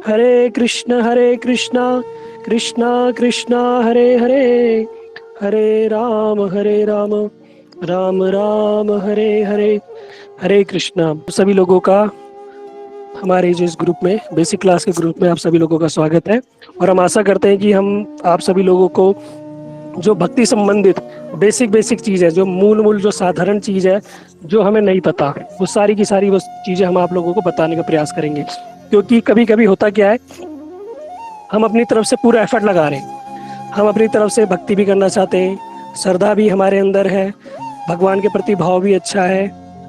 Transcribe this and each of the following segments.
हरे कृष्णा कृष्णा कृष्णा हरे हरे, हरे राम राम राम हरे हरे। हरे कृष्णा। सभी लोगों का हमारे जो इस ग्रुप में, बेसिक क्लास के ग्रुप में आप सभी लोगों का स्वागत है। और हम आशा करते हैं कि हम आप सभी लोगों को जो भक्ति संबंधित बेसिक बेसिक चीज़ है, जो मूल जो साधारण चीज़ है, जो हमें नहीं पता, वो सारी की सारी वो चीज़ें हम आप लोगों को बताने का प्रयास करेंगे। क्योंकि कभी कभी होता क्या है, हम अपनी तरफ से पूरा एफर्ट लगा रहे हैं, हम अपनी तरफ से भक्ति भी करना चाहते हैं, श्रद्धा भी हमारे अंदर है, भगवान के प्रति भाव भी अच्छा है,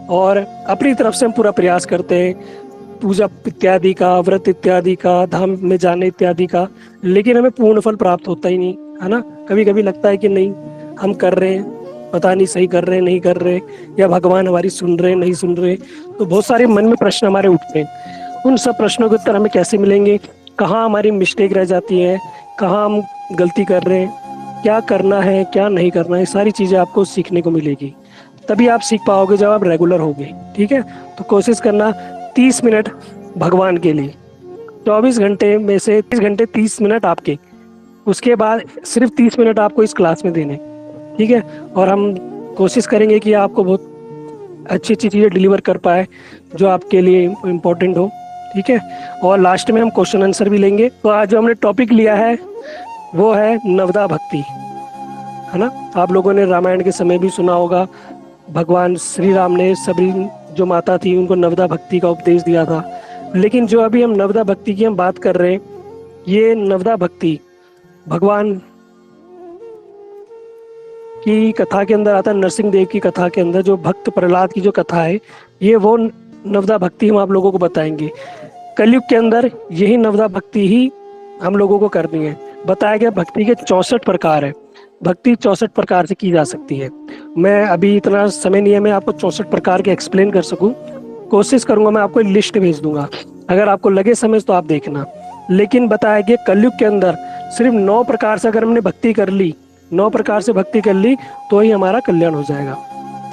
और अपनी तरफ से हम पूरा प्रयास करते हैं पूजा इत्यादि का, व्रत इत्यादि का, धाम में जाने इत्यादि का, लेकिन हमें पूर्ण फल प्राप्त होता ही नहीं है ना। कभी कभी लगता है कि नहीं, हम कर रहे हैं, पता नहीं सही कर रहे हैं नहीं कर रहे, या भगवान हमारी सुन रहे नहीं सुन रहे। तो बहुत सारे मन में प्रश्न हमारे उठते हैं। उन सब प्रश्नों के उत्तर हमें कैसे मिलेंगे, कहाँ हमारी मिस्टेक रह जाती है, कहाँ हम गलती कर रहे हैं, क्या करना है क्या नहीं करना है, सारी चीज़ें आपको सीखने को मिलेगी। तभी आप सीख पाओगे जब आप रेगुलर होगे। ठीक है, तो कोशिश करना 30 मिनट भगवान के लिए, 24 घंटे में से 30 घंटे 30 मिनट आपके, उसके बाद सिर्फ 30 मिनट आपको इस क्लास में देने। ठीक है, और हम कोशिश करेंगे कि आपको बहुत अच्छी अच्छी चीज़ें डिलीवर कर पाए जो आपके लिए इम्पोर्टेंट हो। ठीक है, और लास्ट में हम क्वेश्चन आंसर भी लेंगे। तो आज जो हमने टॉपिक लिया है वो है नवदा भक्ति, है ना। आप लोगों ने रामायण के समय भी सुना होगा, भगवान श्री राम ने सभी जो माता थी उनको नवदा भक्ति का उपदेश दिया था। लेकिन जो अभी हम नवदा भक्ति की हम बात कर रहे हैं, ये नवदा भक्ति भगवान की कथा के अंदर आता है। नरसिंह देव की कथा के अंदर जो भक्त प्रहलाद की जो कथा है, ये वो नवदा भक्ति हम आप लोगों को बताएंगे। कलयुग के अंदर यही नवदा भक्ति ही हम लोगों को करनी है। बताया गया भक्ति के 64 प्रकार है। भक्ति 64 प्रकार से की जा सकती है। मैं अभी इतना समय नहीं है मैं आपको 64 प्रकार के एक्सप्लेन कर सकूं। कोशिश करूंगा, मैं आपको लिस्ट भेज दूंगा, अगर आपको लगे समय तो आप देखना। लेकिन बताया गया कलयुग के अंदर सिर्फ 9 प्रकार से अगर हमने भक्ति कर ली, 9 प्रकार से भक्ति कर ली, तो ही हमारा कल्याण हो जाएगा।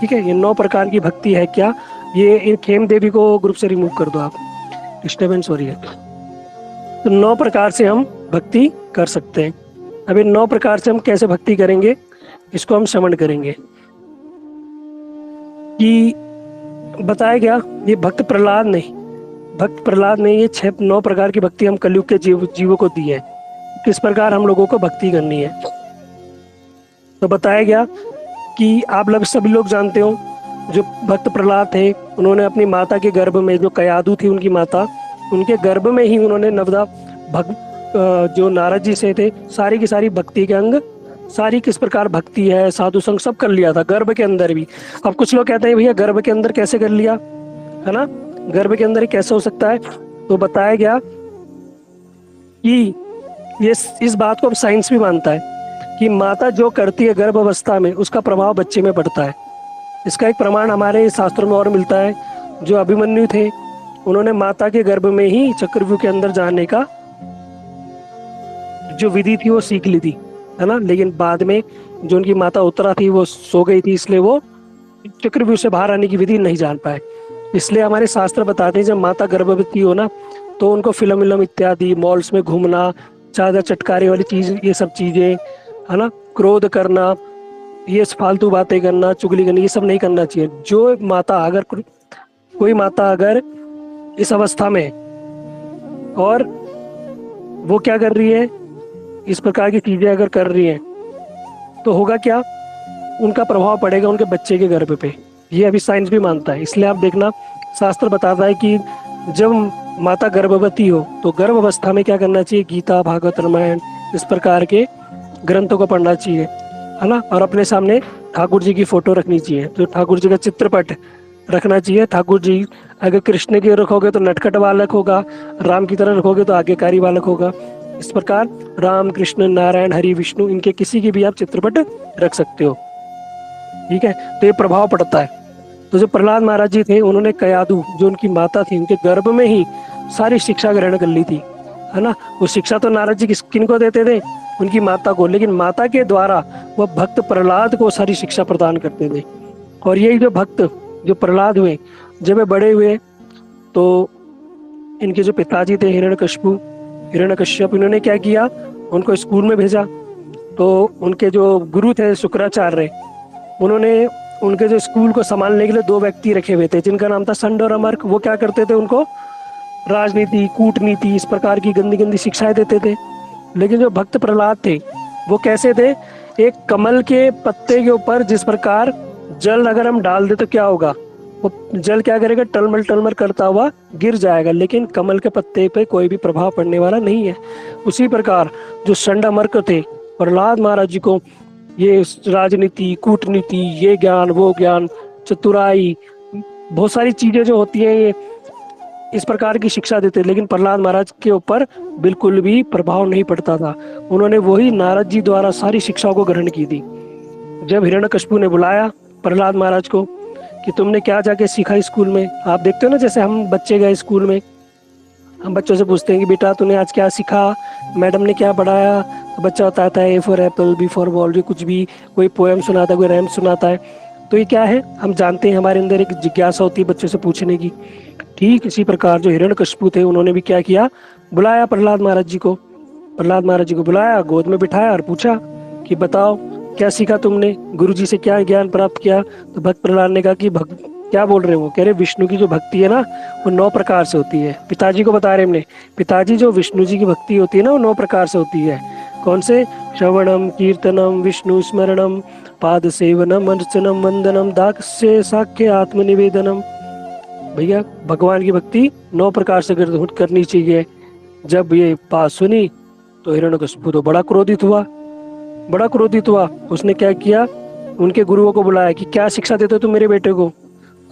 ठीक है, ये 9 प्रकार की भक्ति है क्या, ये खेम देवी को ग्रुप से रिमूव कर दो, आप डिस्टर्बेंस हो रही है। तो 9 प्रकार से हम भक्ति कर सकते हैं। अब इन 9 प्रकार से हम कैसे भक्ति करेंगे, इसको हम श्रवण करेंगे। कि बताया गया ये भक्त प्रहलाद ने ये 9 प्रकार की भक्ति हम कलयुग के जीवों को दी है। किस प्रकार हम लोगों को भक्ति करनी है, तो बताया गया कि आप लोग सभी लोग जानते हो, जो भक्त प्रहलाद थे उन्होंने अपनी माता के गर्भ में, जो कयादु थी उनकी माता, उनके गर्भ में ही उन्होंने नवदा जो नारद जी से थे, सारी की सारी भक्ति के अंग, सारी किस प्रकार भक्ति है, साधु संग सब कर लिया था गर्भ के अंदर भी। अब कुछ लोग कहते हैं भैया गर्भ के अंदर कैसे कर लिया, है ना, गर्भ के अंदर ही कैसे हो सकता है। तो बताया गया कि ये इस बात को अब साइंस भी मानता है कि माता जो करती है गर्भ अवस्था में, उसका प्रभाव बच्चे में पड़ता है। इसका एक प्रमाण हमारे शास्त्रों में और मिलता है। जो अभिमन्यु थे उन्होंने माता के गर्भ में ही चक्रव्यूह के अंदर जाने का जो विधि थी वो सीख ली थी, है ना। लेकिन बाद में जो उनकी माता उत्तरा थी वो सो गई थी, इसलिए वो चक्रव्यूह से बाहर आने की विधि नहीं जान पाए। इसलिए हमारे शास्त्र बताते हैं जब माता गर्भवती हो ना, तो उनको फिल्म विल्म इत्यादि, मॉल्स में घूमना, चादर चटकारे वाली चीज, ये सब चीजें, है ना, क्रोध करना, ये फालतू बातें करना, चुगली करनी, ये सब नहीं करना चाहिए। जो माता अगर कोई माता अगर इस अवस्था में और वो क्या कर रही है, इस प्रकार की चीजें अगर कर रही है, तो होगा क्या, उनका प्रभाव पड़ेगा उनके बच्चे के गर्भ पे। ये अभी साइंस भी मानता है। इसलिए आप देखना, शास्त्र बताता है कि जब माता गर्भवती हो तो गर्भ अवस्था में क्या करना चाहिए, गीता, भागवत, रामायण, इस प्रकार के ग्रंथों को पढ़ना चाहिए, है ना। और अपने सामने ठाकुर जी की फोटो रखनी चाहिए, तो ठाकुर जी का चित्रपट रखना चाहिए। ठाकुर जी अगर कृष्ण की रखोगे तो नटखट बालक होगा, राम की तरह रखोगे तो आज्ञाकारी बालक होगा। इस प्रकार राम, कृष्ण, नारायण, हरि, विष्णु, इनके किसी की भी आप चित्रपट रख सकते हो। ठीक है, तो ये प्रभाव पड़ता है। तो जो प्रहलाद महाराज जी थे, उन्होंने कयादु जो उनकी माता थी, उनके गर्भ में ही सारी शिक्षा ग्रहण कर ली थी, है ना। वो शिक्षा तो नारद जी किन को देते थे, उनकी माता को, लेकिन माता के द्वारा वह भक्त प्रहलाद को सारी शिक्षा प्रदान करते थे। और यही जो भक्त जो प्रहलाद हुए, जब वे बड़े हुए तो इनके जो पिताजी थे हिरण्यकश्यप, इन्होंने क्या किया, उनको स्कूल में भेजा। तो उनके जो गुरु थे शुक्राचार्य, उन्होंने उनके जो स्कूल को संभालने के लिए दो व्यक्ति रखे हुए थे जिनका नाम था संड और अमर्क। वो क्या करते थे, उनको राजनीति, कूटनीति, इस प्रकार की गंदी गंदी शिक्षाएं देते थे। लेकिन जो भक्त प्रहलाद थे वो कैसे थे, एक कमल के पत्ते के ऊपर जिस प्रकार जल अगर हम डाल दे तो क्या होगा, वो जल क्या करेगा, टलमल टलमल करता हुआ गिर जाएगा, लेकिन कमल के पत्ते पे कोई भी प्रभाव पड़ने वाला नहीं है। उसी प्रकार जो संडामर्क थे, प्रहलाद महाराज जी को ये राजनीति, कूटनीति, ये ज्ञान, वो ज्ञान, चतुराई, बहुत सारी चीजें जो होती हैं, ये इस प्रकार की शिक्षा देते, लेकिन प्रहलाद महाराज के ऊपर बिल्कुल भी प्रभाव नहीं पड़ता था। उन्होंने वही नारद जी द्वारा सारी शिक्षाओं को ग्रहण की थी। जब हिरण्यकशिपु ने बुलाया प्रहलाद महाराज को कि तुमने क्या जाके सीखा स्कूल में, आप देखते हो ना, जैसे हम बच्चे गए स्कूल में, हम बच्चों से पूछते हैं कि बेटा तूने आज क्या सीखा, मैडम ने क्या पढ़ाया, तो बच्चा बताता है A for apple, B for ball, जो कुछ भी, कोई पोएम सुनाता है, कोई रैम सुनाता है। तो ये क्या है, हम जानते हैं, हमारे अंदर एक जिज्ञासा होती है बच्चों से पूछने की। ठीक इसी प्रकार जो हिरण्यकशिपु थे, उन्होंने भी क्या किया, बुलाया प्रहलाद महाराज जी को। प्रहलाद महाराज जी को बुलाया, गोद में बिठाया और पूछा कि बताओ क्या सीखा तुमने, गुरु जी से क्या ज्ञान प्राप्त किया। तो भक्त प्रहलाद ने कहा कि क्या बोल रहे हो, कह रहे विष्णु की जो भक्ति है ना वो 9 प्रकार से होती है। पिताजी को बता रहे हमने, पिताजी जो विष्णु जी की भक्ति होती है ना वो 9 प्रकार से होती है। कौन से, श्रवणम, कीर्तनम, विष्णु स्मरणम, पाद सेवनम, अर्चनम, वंदनम, दास्य साख्य आत्मनिवेदनम। भैया भगवान की भक्ति 9 प्रकार से करनी चाहिए। जब ये बात सुनी तो हिरण्यकशिपु तो बड़ा क्रोधित हुआ। उसने क्या किया, उनके गुरुओं को बुलाया कि क्या शिक्षा देते हो तुम मेरे बेटे को।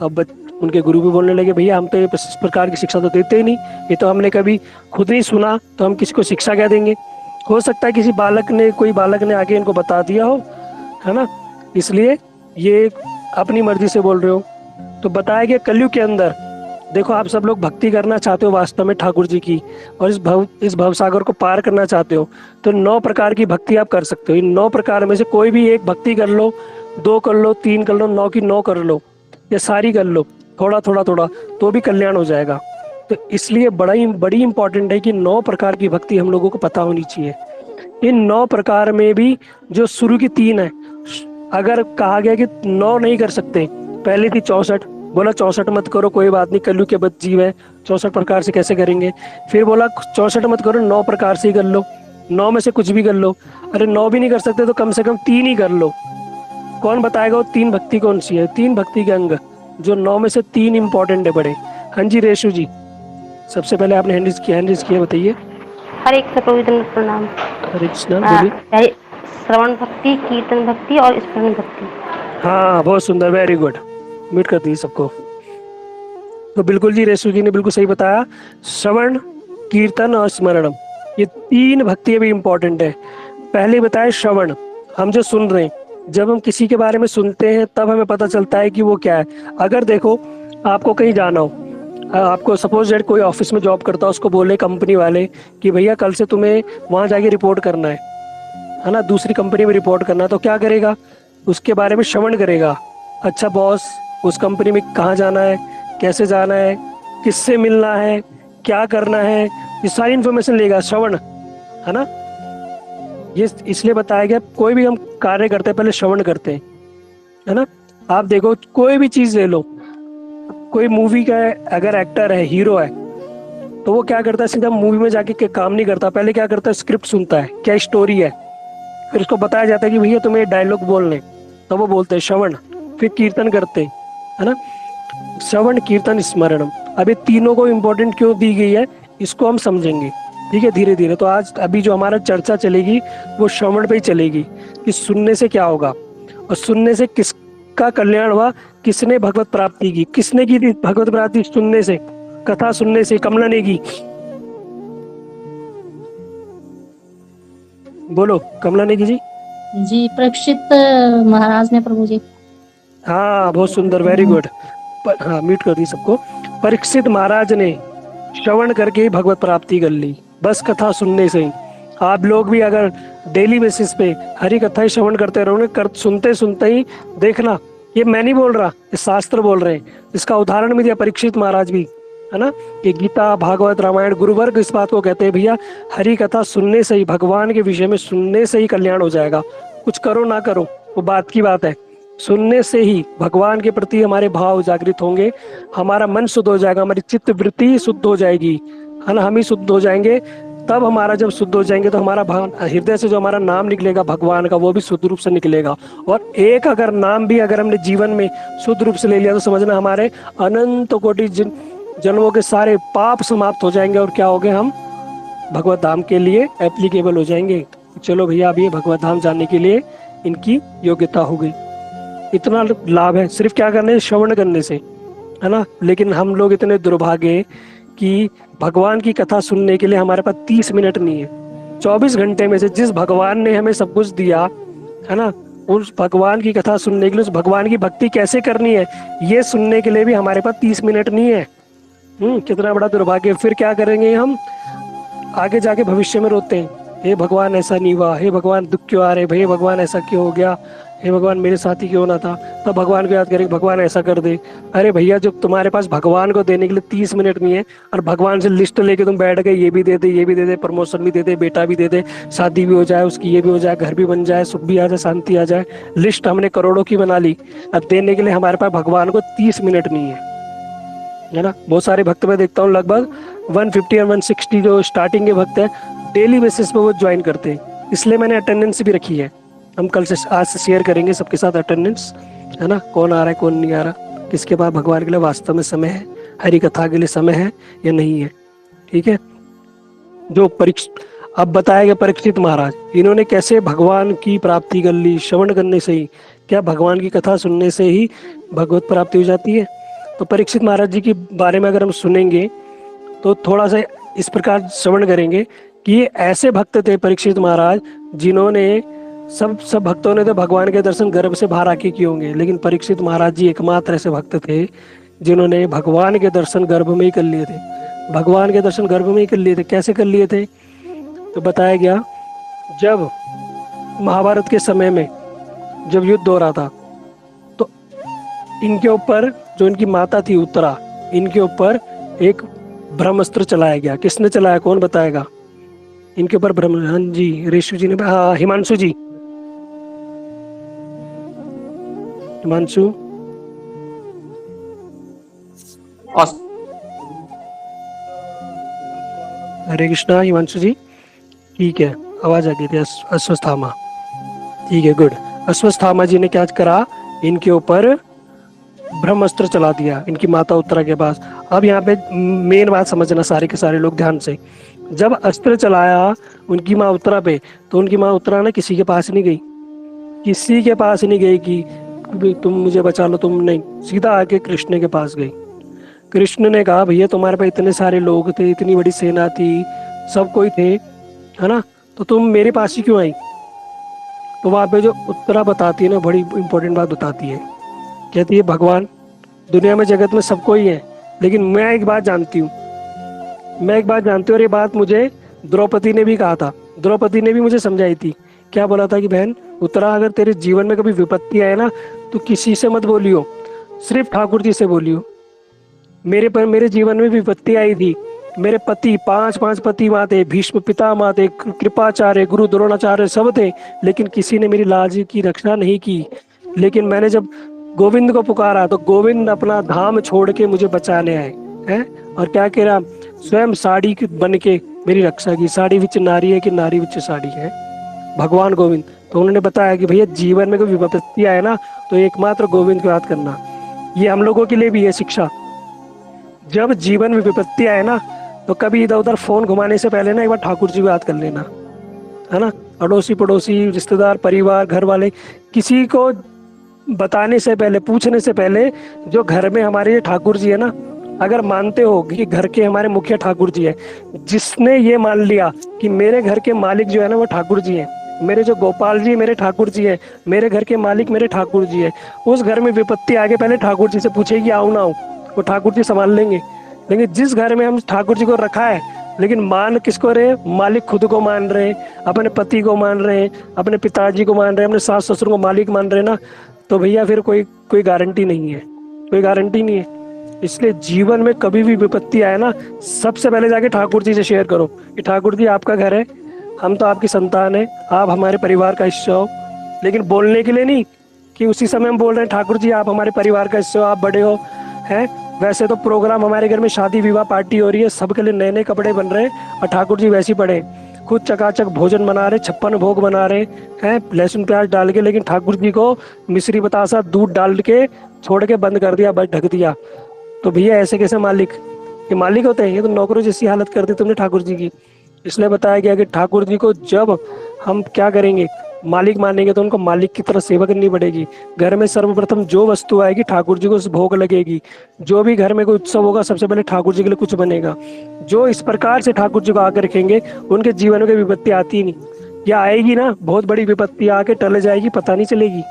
अब उनके गुरु भी बोलने लगे, भैया हम तो इस प्रकार की शिक्षा तो देते ही नहीं, ये तो हमने कभी खुद नहीं सुना, तो हम किसी को शिक्षा क्या देंगे। हो सकता है कोई बालक ने आगे इनको बता दिया हो, है ना, इसलिए ये अपनी मर्जी से बोल रहे हो। तो बताया गया कलयुग के अंदर देखो, आप सब लोग भक्ति करना चाहते हो वास्तव में ठाकुर जी की, और इस भव सागर को पार करना चाहते हो, तो 9 प्रकार की भक्ति आप कर सकते हो। इन 9 प्रकार में से कोई भी एक भक्ति कर लो, 2 कर लो, 3 कर लो, 9 की 9 कर लो, या सारी कर लो, थोड़ा तो भी कल्याण हो जाएगा। तो इसलिए बड़ी इंपॉर्टेंट है कि 9 प्रकार की भक्ति हम लोगों को पता होनी चाहिए। इन 9 प्रकार में भी जो शुरू की 3 है, अगर कहा गया कि 9 नहीं कर सकते, पहली थी 64, बोला 64 मत करो, कोई बात नहीं, कलयुग के बद जीव है, 64 प्रकार से कैसे करेंगे। फिर बोला 64 मत करो, 9 प्रकार से ही कर लो, 9 में से कुछ भी कर लो। अरे 9 भी नहीं कर सकते तो कम से कम 3 ही कर लो। कौन बताएगा वो 3 भक्ति कौन सी है, 3 भक्ति के अंग जो 9 में से 3 इंपॉर्टेंट है बड़े। हाँ जी रेशु जी, सबसे पहले आपने हैंड रेज किया, बताइए। हरे कृष्ण प्रभु, प्रणाम। हरे कृष्ण, बोलिए। श्रवण भक्ति, कीर्तन भक्ति और स्मरण भक्ति। हाँ बहुत सुंदर, वेरी गुड, म्यूट कर दी सबको। तो बिल्कुल जी, रेशु जी ने बिल्कुल सही बताया, श्रवण, कीर्तन और स्मरणम, ये 3 भक्ति भी इंपॉर्टेंट है। पहले बताया श्रवण, हम जो सुन रहे हैं, जब हम किसी के बारे में सुनते हैं तब हमें पता चलता है कि वो क्या है। अगर देखो आपको कहीं जाना हो, आपको सपोज दैट कोई ऑफिस में जॉब करता है, उसको बोले कंपनी वाले कि भैया कल से तुम्हें वहां जाके रिपोर्ट करना है ना, दूसरी कंपनी में रिपोर्ट करना है, तो क्या करेगा, उसके बारे में श्रवण करेगा। अच्छा बॉस, उस कंपनी में कहाँ जाना है, कैसे जाना है, किससे मिलना है, क्या करना है, ये सारी इन्फॉर्मेशन लेगा, श्रवण, है ना। ये इसलिए बताया गया, कोई भी हम कार्य करते हैं पहले श्रवण करते हैं, है ना। आप देखो कोई भी चीज ले लो, कोई मूवी का अगर एक्टर है, हीरो है, तो वो क्या करता है, सीधा मूवी में जाके काम नहीं करता, पहले क्या करता है, स्क्रिप्ट सुनता है, क्या स्टोरी है, फिर उसको बताया जाता है कि भैया तुम्हें डायलॉग बोलने, तो वो बोलते हैं श्रवण, फिर कीर्तन करते हैं, है ना। श्रवण, कीर्तन, स्मरणम, अब ये तीनों को इम्पोर्टेंट क्यों दी गई है, इसको हम समझेंगे, ठीक है, धीरे धीरे। तो आज अभी जो हमारा चर्चा चलेगी वो श्रवण पे ही चलेगी कि सुनने से क्या होगा, और सुनने से किसका कल्याण हुआ, किसने भगवत प्राप्ति की, किसने की थी भगवत प्राप्ति सुनने से, कथा सुनने से, कमला ने की। बोलो, कमला ने की जी, परीक्षित महाराज ने प्रभु जी। हाँ बहुत सुंदर, वेरी गुड। हाँ म्यूट कर दी सबको। परीक्षित महाराज ने श्रवण करके ही भगवत प्राप्ति कर ली, बस कथा सुनने से ही। आप लोग भी अगर डेली बेसिस पे हरि कथा ही श्रवण करते रहोगे, सुनते सुनते ही देखना, ये मैं नहीं बोल रहा, ये शास्त्र बोल रहे हैं। इसका उदाहरण भी दिया परीक्षित महाराज भी, है ना, कि गीता भागवत रामायण गुरुवर्ग इस बात को कहते हैं भैया, हरि कथा सुनने से ही, भगवान के विषय में सुनने से ही कल्याण हो जाएगा। कुछ करो ना करो वो बात की बात है, सुनने से ही भगवान के प्रति हमारे भाव जागृत होंगे, हमारा मन शुद्ध हो जाएगा, हमारी चित्त वृत्ति शुद्ध हो जाएगी, है ना, हम ही शुद्ध हो जाएंगे। तब हमारा जब शुद्ध हो जाएंगे तो हमारा हृदय से जो हमारा नाम निकलेगा भगवान का, वो भी शुद्ध रूप से निकलेगा। और एक अगर नाम भी अगर हमने जीवन में शुद्ध रूप से ले लिया तो समझना हमारे अनंत कोटि जन्मों के सारे पाप समाप्त हो जाएंगे, और क्या हो गए, हम भगवत धाम के लिए एप्लीकेबल हो जाएंगे। चलो भैया, अब ये भगवत धाम जाने के लिए इनकी योग्यता हो गई। इतना लाभ है सिर्फ क्या करने से, श्रवण करने से, है ना। लेकिन हम लोग इतने दुर्भाग्य कि भगवान की कथा सुनने के लिए हमारे पास 30 मिनट नहीं है। 24 घंटे में से जिस भगवान ने हमें सब कुछ दिया, है ना, उस भगवान की कथा सुनने के लिए, उस भगवान की भक्ति कैसे करनी है, ये सुनने के लिए भी हमारे पास 30 मिनट नहीं है। कितना बड़ा दुर्भाग्य। फिर क्या करेंगे हम, आगे जाके भविष्य में रोते हैं, हे भगवान ऐसा नहीं हुआ, हे भगवान दुख क्यों आ रहे, हे भगवान ऐसा क्यों हो गया, हे भगवान मेरे साथ ही क्यों ना था। तब भगवान को याद करेंगे, भगवान ऐसा कर दे। अरे भैया, जब तुम्हारे पास भगवान को देने के लिए 30 मिनट नहीं है और भगवान से लिस्ट लेके तुम बैठ गए, ये भी दे दे, ये भी दे दे, प्रमोशन भी दे दे, बेटा भी दे दे, शादी भी हो जाए उसकी, ये भी हो जाए, घर भी बन जाए, सुख भी आ जाए, शांति आ जाए, लिस्ट हमने करोड़ों की बना ली। अब देने के लिए हमारे पास भगवान को 30 मिनट नहीं है ना। बहुत सारे भक्त मैं देखता हूँ लगभग 150 और 160 जो स्टार्टिंग के भक्त हैं, डेली बेसिस पे वो ज्वाइन करते हैं। इसलिए मैंने अटेंडेंस भी रखी है। हम कल से आज से शेयर करेंगे सबके साथ अटेंडेंस, है ना, कौन आ रहा है कौन नहीं आ रहा, किसके पास भगवान के लिए वास्तव में समय है, हरि कथा के लिए समय है या नहीं है। ठीक है। जो अब बताया गया परीक्षित महाराज, इन्होंने कैसे भगवान की प्राप्ति कर ली, श्रवण करने से ही। क्या भगवान की कथा सुनने से ही भगवत प्राप्ति हो जाती है? तो परीक्षित महाराज जी के बारे में अगर हम सुनेंगे तो थोड़ा सा इस प्रकार श्रवण करेंगे कि ये ऐसे भक्त थे परीक्षित महाराज, जिन्होंने सब भक्तों ने तो भगवान के दर्शन गर्भ से बाहर आके किए होंगे, लेकिन परीक्षित महाराज जी एकमात्र ऐसे भक्त थे जिन्होंने भगवान के दर्शन गर्भ में ही कर लिए थे। भगवान के दर्शन गर्भ में ही कर लिए थे। कैसे कर लिए थे? तो बताया गया, जब महाभारत के समय में जब युद्ध हो रहा था तो इनके ऊपर, जो इनकी माता थी उत्तरा, इनके ऊपर एक ब्रह्मास्त्र चलाया गया। किसने चलाया, कौन बताएगा? इनके ऊपर ब्रह्म, हाँ जी, ऋषि जी ने, हाँ, हिमांशु जी, हिमांशु, हरे कृष्णा, हिमांशु जी, ठीक है, आवाज आ गई थी। अश्वत्थामा, ठीक है, गुड। अश्वत्थामा जी ने क्या करा, इनके ऊपर ब्रह्मास्त्र चला दिया, इनकी माता उत्तरा के पास। अब यहाँ पे मेन बात समझना सारे के सारे लोग ध्यान से। जब अस्त्र चलाया उनकी माँ उत्तरा पे, तो उनकी माँ उत्तरा ने किसी के पास नहीं गई, किसी के पास नहीं गई कि तुम मुझे बचा लो, तुम नहीं, सीधा आके कृष्ण के पास गई। कृष्ण ने कहा, भैया तुम्हारे पास इतने सारे लोग थे, इतनी बड़ी सेना थी, सब कोई थे, है ना, तो तुम मेरे पास ही क्यों आई? तो वहाँ पे जो उत्तरा बताती है ना, बड़ी इंपॉर्टेंट बात बताती है। कहती है, भगवान दुनिया में जगत में सबको ही है, लेकिन मैं एक बात जानती हूँ, और ये बात मुझे द्रौपदी ने भी कहा था, द्रौपदी ने भी मुझे समझाई थी। क्या बोला था कि बहन उत्तरा, अगर तेरे जीवन में कभी विपत्ति आए ना, तो किसी से मत बोलियो, सिर्फ ठाकुर जी से बोलियो। मेरे जीवन में विपत्ति आई थी, मेरे पति 5 पति वहाँ थे, भीष्म पितामह थे, कृपाचार्य, गुरु द्रोणाचार्य सब थे, लेकिन किसी ने मेरी लाज की रक्षा नहीं की। लेकिन मैंने जब गोविंद को पुकारा तो गोविंद अपना धाम छोड़ के मुझे बचाने आए हैं। और क्या कह रहा, स्वयं साड़ी बन के मेरी रक्षा की। साड़ी विच नारी है कि नारी विच साड़ी है, भगवान गोविंद। तो उन्होंने बताया कि भैया जीवन में कोई विपत्ति आए ना, तो एकमात्र गोविंद को याद करना। ये हम लोगों के लिए भी है शिक्षा। जब जीवन में विपत्ति आए ना, तो कभी इधर उधर फोन घुमाने से पहले ना एक बार ठाकुर जी को याद कर लेना, है ना। अड़ोसी पड़ोसी, रिश्तेदार, परिवार, घर वाले, किसी को बताने से पहले, पूछने से पहले, जो घर में हमारे ये ठाकुर जी है ना, अगर मानते हो कि घर के हमारे मुखिया ठाकुर जी है, जिसने ये मान लिया कि मेरे घर के मालिक जो है ना वो ठाकुर जी हैं, मेरे जो गोपाल जी मेरे ठाकुर जी हैं, मेरे घर के मालिक मेरे ठाकुर जी है, उस घर में विपत्ति आगे पहले ठाकुर जी से पूछेगी आऊँ ना आऊँ, वो ठाकुर जी संभाल लेंगे। लेकिन जिस घर में हम ठाकुर जी को रखा है, लेकिन मान किसको रहे, मालिक खुद को मान रहे, अपने पति को मान रहे, अपने पिताजी को मान रहे, अपने सास ससुर को मालिक मान रहे ना, तो भैया फिर कोई गारंटी नहीं है, कोई गारंटी नहीं है। इसलिए जीवन में कभी भी विपत्ति आए ना, सबसे पहले जाके ठाकुर जी से शेयर करो कि ठाकुर जी आपका घर है, हम तो आपकी संतान है, आप हमारे परिवार का हिस्सा हो। लेकिन बोलने के लिए नहीं कि उसी समय हम बोल रहे हैं ठाकुर जी आप हमारे परिवार का हिस्सा हो, आप बड़े हो हैं। वैसे तो प्रोग्राम हमारे घर में शादी विवाह पार्टी हो रही है, सबके लिए नए नए कपड़े बन रहे हैं और ठाकुर जी वैसे ही पड़े हैं। खुद चकाचक भोजन बना रहे, 56 भोग बना रहे हैं लहसुन प्याज डाल के, लेकिन ठाकुर जी को मिश्री बतासा दूध डाल के छोड़ के बंद कर दिया, बस ढक दिया। तो भैया ऐसे कैसे मालिक, ये मालिक होते हैं? ये तो नौकरों जैसी हालत कर दी तुमने ठाकुर जी की। इसलिए बताया गया कि ठाकुर जी को जब हम क्या करेंगे, मालिक मानेंगे, तो उनको मालिक की तरह सेवा करनी पड़ेगी। घर में सर्वप्रथम जो वस्तु आएगी ठाकुर जी को भोग लगेगी। जो भी घर में कोई उत्सव होगा सबसे पहले ठाकुर जी के लिए कुछ बनेगा। जो इस प्रकार से ठाकुर जी को आकर रखेंगे उनके जीवन में विपत्ति आती ही नहीं। या आएगी ना, बहुत बड़ी विपत्ति आके टल जाएगी, पता नहीं चलेगी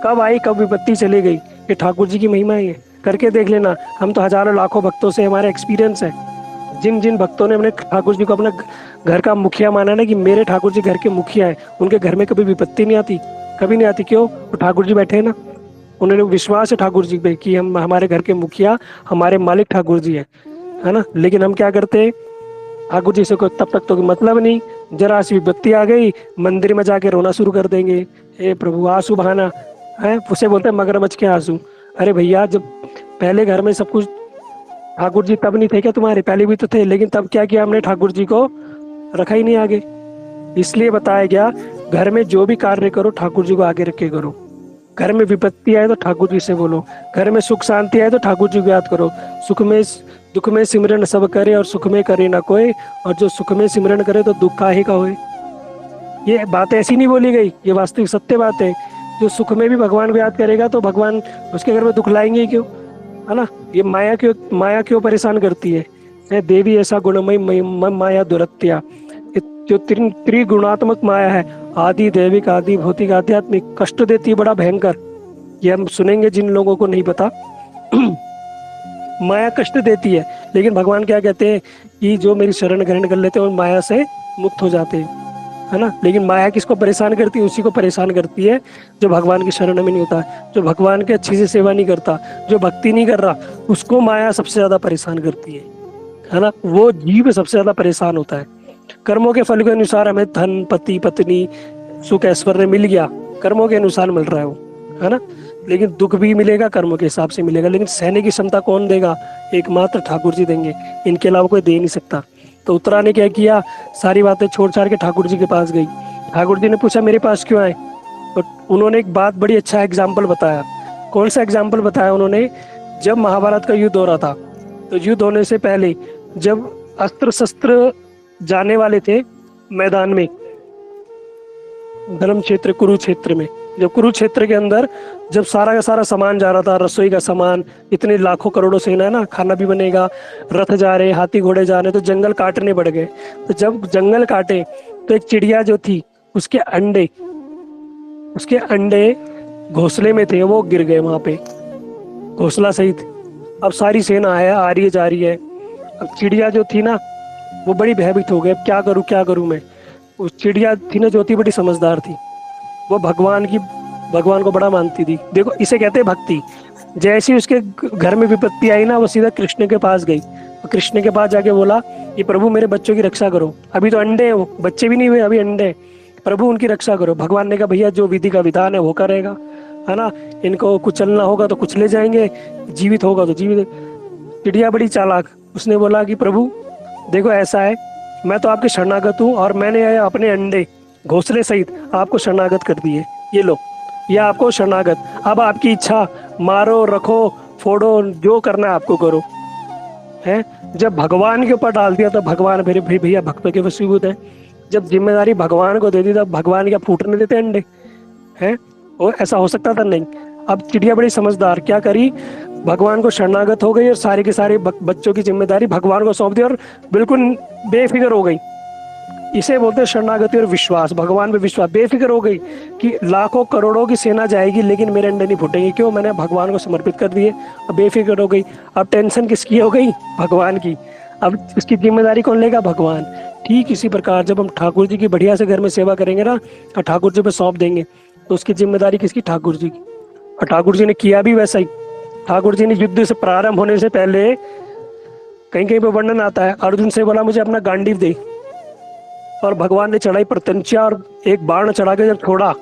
कब आई कब विपत्ति चली गई। ये ठाकुर जी की महिमा है, करके देख लेना। हम तो हजारों लाखों भक्तों से हमारा एक्सपीरियंस है। जिन जिन भक्तों ने अपने ठाकुर जी को अपना घर का मुखिया माना ना कि मेरे ठाकुर जी घर के मुखिया है, उनके घर में कभी विपत्ति नहीं आती, कभी नहीं आती। क्यों? वो ठाकुर जी बैठे हैं ना, उन्होंने विश्वास है ठाकुर जी पे कि हम हमारे घर के मुखिया हमारे मालिक ठाकुर जी है ना। लेकिन हम क्या करते हैं, ठाकुर जी से कोई तब तक तो मतलब नहीं, जरा सी विपत्ति आ गई मंदिर में जाके रोना शुरू कर देंगे, हे प्रभु आंसू बहाना है, उसे बोलते हैं मगरमच्छ के आंसू। अरे भैया, जब पहले घर में सब कुछ ठाकुर जी तब नहीं थे क्या तुम्हारे? पहले भी तो थे, लेकिन तब क्या किया हमने, ठाकुर जी को रखा ही नहीं आगे। इसलिए बताया गया घर में जो भी कार्य करो ठाकुर जी को आगे रख के करो। घर में विपत्ति आए तो ठाकुर जी से बोलो, घर में सुख शांति आए तो ठाकुर जी को याद करो। सुख में दुख में सिमरन सब करे और सुख में करे ना कोई, और जो सुख में सिमरन करे तो दुख काहे का होए। ये बात ऐसी नहीं बोली गई, ये वास्तविक सत्य बात है। जो सुख में भी भगवान को याद करेगा तो भगवान उसके घर में दुख लाएंगे क्यों, है ना। ये माया क्यों परेशान करती है? देवी ऐसा गुणमयी माया दुरत्या, जो त्रिगुणात्मक माया है, आदि दैविक आदि भौतिक आध्यात्मिक, कष्ट देती है बड़ा भयंकर। ये हम सुनेंगे जिन लोगों को नहीं पता। माया कष्ट देती है, लेकिन भगवान क्या कहते हैं कि जो मेरी शरण ग्रहण कर लेते हैं वो माया से मुक्त हो जाते हैं, है ना। लेकिन माया किसको परेशान करती है? उसी को परेशान करती है जो भगवान की शरण में नहीं होता, जो भगवान की अच्छी से सेवा नहीं करता, जो भक्ति नहीं कर रहा, उसको माया सबसे ज्यादा परेशान करती है ना। वो जीव सबसे ज्यादा परेशान होता है। कर्मों के फल के अनुसार हमें धन पति पत्नी सुख ऐश्वर्य मिल गया, कर्मों के अनुसार मिल रहा है वो, है ना। लेकिन दुख भी मिलेगा, कर्मों के हिसाब से मिलेगा। लेकिन सहने की क्षमता कौन देगा? एकमात्र ठाकुर जी देंगे, इनके अलावा कोई दे नहीं सकता। तो उत्तरा ने क्या किया, सारी बातें छोड़ छाड़ के ठाकुर जी के पास गई। ठाकुर जी ने पूछा मेरे पास क्यों आए? तो उन्होंने एक बात बड़ी अच्छा एग्जाम्पल बताया। कौन सा एग्जाम्पल बताया उन्होंने? जब महाभारत का युद्ध हो रहा था, तो युद्ध होने से पहले जब अस्त्र शस्त्र जाने वाले थे मैदान में, धर्म क्षेत्र कुरुक्षेत्र में, जब कुरुक्षेत्र के अंदर जब सारा का सारा सामान जा रहा था, रसोई का सामान, इतने लाखों करोड़ों सेना है ना, खाना भी बनेगा, रथ जा रहे, हाथी घोड़े जा रहे, तो जंगल काटने पड़ गए। तो जब जंगल काटे तो एक चिड़िया जो थी उसके अंडे घोंसले में थे, वो गिर गए वहां पे घोंसला सहित। अब सारी सेना है आ रही है जा रही है। अब चिड़िया जो थी ना वो बड़ी भयभीत हो गई, अब क्या करूं मैं। उस चिड़िया थी ना जो थी बड़ी समझदार थी, वो भगवान को बड़ा मानती थी। देखो इसे कहते हैं भक्ति। जैसे ही उसके घर में विपत्ति आई ना, वो सीधा कृष्ण के पास गई। कृष्ण के पास जाके बोला कि प्रभु मेरे बच्चों की रक्षा करो, अभी तो अंडे हैं, वो बच्चे भी नहीं हुए, अभी अंडे हैं, प्रभु उनकी रक्षा करो। भगवान ने कहा भैया जो विधि का विधान है वो करेगा, है ना। इनको कुचलना होगा तो कुचले जाएंगे, जीवित होगा तो जीवित। चिड़िया बड़ी चालाक, उसने बोला कि प्रभु देखो ऐसा है, मैं तो आपके शरणागत हूँ और मैंने अपने अंडे घोंसले सहित आपको शरणागत कर दिए, ये लो, ये आपको शरणागत। अब आपकी इच्छा, मारो रखो फोड़ो, जो करना है आपको करो, है। जब भगवान के ऊपर डाल दिया तो भगवान फिर भैया भक्तों के वशीभूत है। जब जिम्मेदारी भगवान को दे दी तब भगवान क्या फूटने देते अंडे, हैं? और ऐसा हो सकता था? नहीं। अब चिड़िया बड़ी समझदार क्या करी, भगवान को शरणागत हो गई और सारे के सारे बच्चों की जिम्मेदारी भगवान को सौंप दी और बिल्कुल बेफिक्र हो गई। इसे बोलते हैं शरणागति और विश्वास, भगवान पे विश्वास। बेफिक्र हो गई कि लाखों करोड़ों की सेना जाएगी लेकिन मेरे अंडे नहीं फूटेंगे, क्यों? मैंने भगवान को समर्पित कर दिए। अब बेफिक्र हो गई। अब टेंशन किसकी हो गई? भगवान की। अब इसकी जिम्मेदारी कौन लेगा? भगवान। ठीक इसी प्रकार जब हम ठाकुर जी की बढ़िया से घर में सेवा करेंगे ना और ठाकुर जी पे सौंप देंगे तो उसकी जिम्मेदारी किसकी? ठाकुर जी की। और ठाकुर जी ने किया भी वैसा ही। ठाकुर जी ने युद्ध से प्रारंभ होने से पहले कहीं कहीं पे वर्णन आता है, अर्जुन से बोला मुझे अपना गांडीव दे, और भगवान ने चढ़ाई प्रत्यंचा और एक बाण चढ़ा के जब छोड़ा,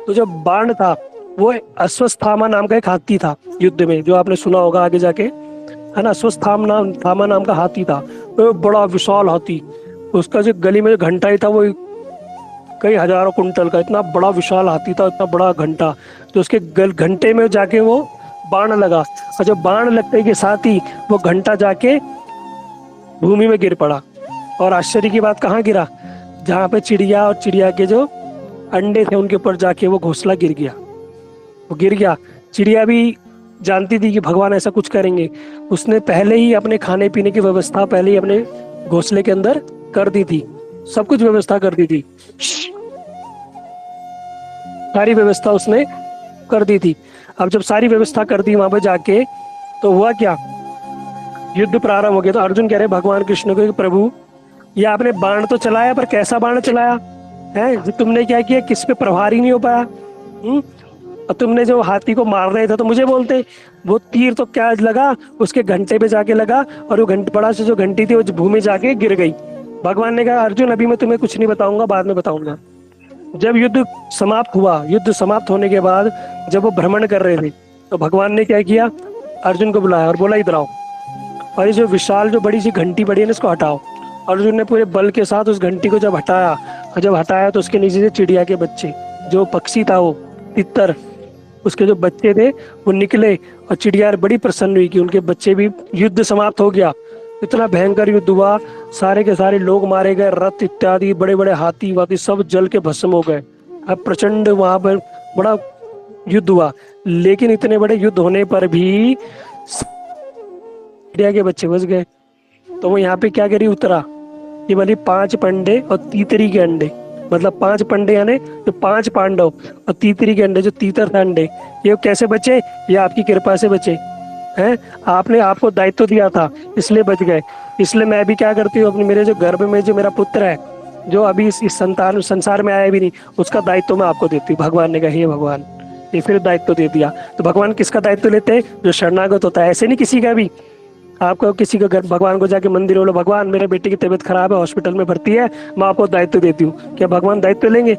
तो जो बाण था वो अश्वत्थामा नाम का एक हाथी था युद्ध में, जो आपने सुना होगा आगे जाके, है ना। अश्वत्थामा नाम का हाथी था, वो बड़ा विशाल हाथी, उसका जो गली में जो घंटा ही था वो कई हजारों कुंटल का, इतना बड़ा विशाल हाथी था, इतना बड़ा घंटा। तो उसके घंटे में जाके वो बाण लगा, और जब बाण लगते के साथ ही वो घंटा जाके भूमि में गिर पड़ा। और आश्चर्य की बात कहाँ गिरा, जहाँ पे चिड़िया और चिड़िया के जो अंडे थे उनके ऊपर जाके वो घोंसला गिर गया, वो गिर गया। चिड़िया भी जानती थी कि भगवान ऐसा कुछ करेंगे, उसने पहले ही अपने खाने पीने की व्यवस्था पहले ही अपने घोंसले के अंदर कर दी थी, सब कुछ व्यवस्था कर दी थी, सारी व्यवस्था उसने कर दी थी। अब जब सारी व्यवस्था कर दी वहां पे जाके, तो हुआ क्या, युद्ध प्रारंभ हो गया। तो अर्जुन कह रहे भगवान कृष्ण को कि प्रभु ये आपने बाण तो चलाया, पर कैसा बाण चलाया है, जो तुमने क्या किया, किस पे प्रभारी नहीं हो पाया। और तुमने जो हाथी को मार रहे थे तो मुझे बोलते, वो तीर तो क्या लगा, उसके घंटे पे जाके लगा, और वो बड़ा से जो घंटी थी वो भूमि जाके गिर गई। भगवान ने कहा अर्जुन अभी मैं तुम्हें कुछ नहीं बताऊंगा, बाद में बताऊंगा। जब युद्ध समाप्त हुआ, युद्ध समाप्त होने के बाद जब वो भ्रमण कर रहे थे, तो भगवान ने क्या किया, अर्जुन को बुलाया और बोला इधर आओ, और ये जो विशाल जो बड़ी सी घंटी पड़ी है ना, इसको हटाओ। अर्जुन ने पूरे बल के साथ उस घंटी को जब हटाया, और जब हटाया तो उसके नीचे से चिड़िया के बच्चे, जो पक्षी था वो तितर, उसके जो बच्चे थे वो निकले, और चिड़िया बड़ी प्रसन्न हुई कि उनके बच्चे भी, युद्ध समाप्त हो गया। इतना भयंकर युद्ध हुआ, सारे के सारे लोग मारे गए, रथ इत्यादि बड़े बड़े हाथी वाथी सब जल के भस्म हो गए। अब प्रचंड वहां पर बड़ा युद्ध हुआ, लेकिन इतने बड़े युद्ध होने पर भी चिड़िया के बच्चे बच गए। तो वो यहाँ पे क्या करी, उतरा, ये वाली 5 पंडे और तीतरी के अंडे, मतलब 5 पंडे यानी जो 5 पांडव, और तीतरी के अंडे जो तीतर थे अंडे, ये कैसे बचे, ये आपकी कृपा से बचे हैं। आपने आपको दायित्व दिया था इसलिए बच गए। इसलिए मैं भी क्या करती हूँ, अपने मेरे जो गर्भ में जो मेरा पुत्र है, जो अभी इस संसार में आया भी नहीं, उसका दायित्व मैं आपको देती हूँ। भगवान ने कहा हे भगवान, ये फिर दायित्व दे दिया। तो भगवान किसका दायित्व लेते हैं, जो शरणागत होता है, ऐसे नहीं किसी का भी। आपको किसी का घर, भगवान को जाके मंदिर बोलो भगवान मेरे बेटे की तबीयत खराब है, हॉस्पिटल में भर्ती है, मैं आपको दायित्व देती हूँ, क्या भगवान दायित्व लेंगे?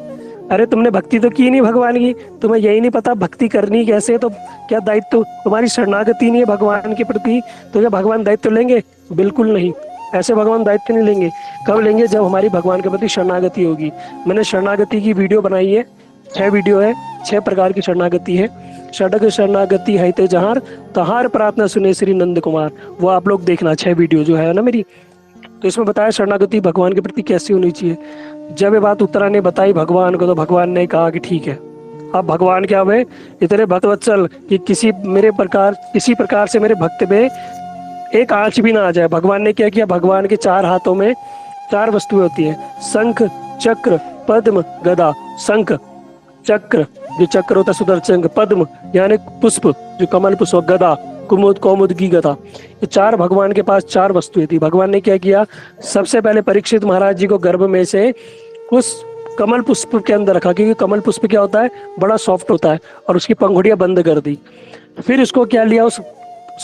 अरे तुमने भक्ति तो की नहीं भगवान की, तुम्हें यही नहीं पता भक्ति करनी कैसे, तो क्या दायित्व, तुम्हारी शरणागति नहीं है भगवान के प्रति, तो क्या भगवान दायित्व लेंगे? बिल्कुल नहीं, ऐसे भगवान दायित्व नहीं लेंगे। कब लेंगे? जब हमारी भगवान के प्रति शरणागति होगी। मैंने शरणागति की वीडियो बनाई है, 6 वीडियो है, 6 प्रकार की शरणागति है। षडग शरणागति है ते जहार, तहार प्रार्थना सुने श्री नंद कुमार, वो आप लोग देखना, 6 वीडियो जो है ना मेरी। तो इसमें बताया शरणागति भगवान के प्रति कैसी होनी चाहिए। जब ये बात उत्तरा ने बताई भगवान को, तो भगवान ने कहा कि ठीक है। अब भगवान क्या हुए, इतने भक्तवत्सल कि किसी प्रकार से मेरे भक्त में एक आंच भी ना आ जाए। भगवान ने क्या किया, भगवान के 4 हाथों में 4 वस्तुएं होती हैं, शंख चक्र पद्म गदा। शंख चक्र, जो चक्र होता है सुदर्शन, पद्म यानी पुष्प, जो कमल पुष्प, गदा कौमुद की गदा। ये 4 भगवान के पास 4 वस्तुएं थी। भगवान ने क्या किया, सबसे पहले परीक्षित महाराज जी को गर्भ में से उस कमल पुष्प के अंदर रखा, क्योंकि कमल पुष्प क्या होता है, बड़ा सॉफ्ट होता है, और उसकी पंखुड़ियां बंद कर दी। फिर इसको क्या लिया, उस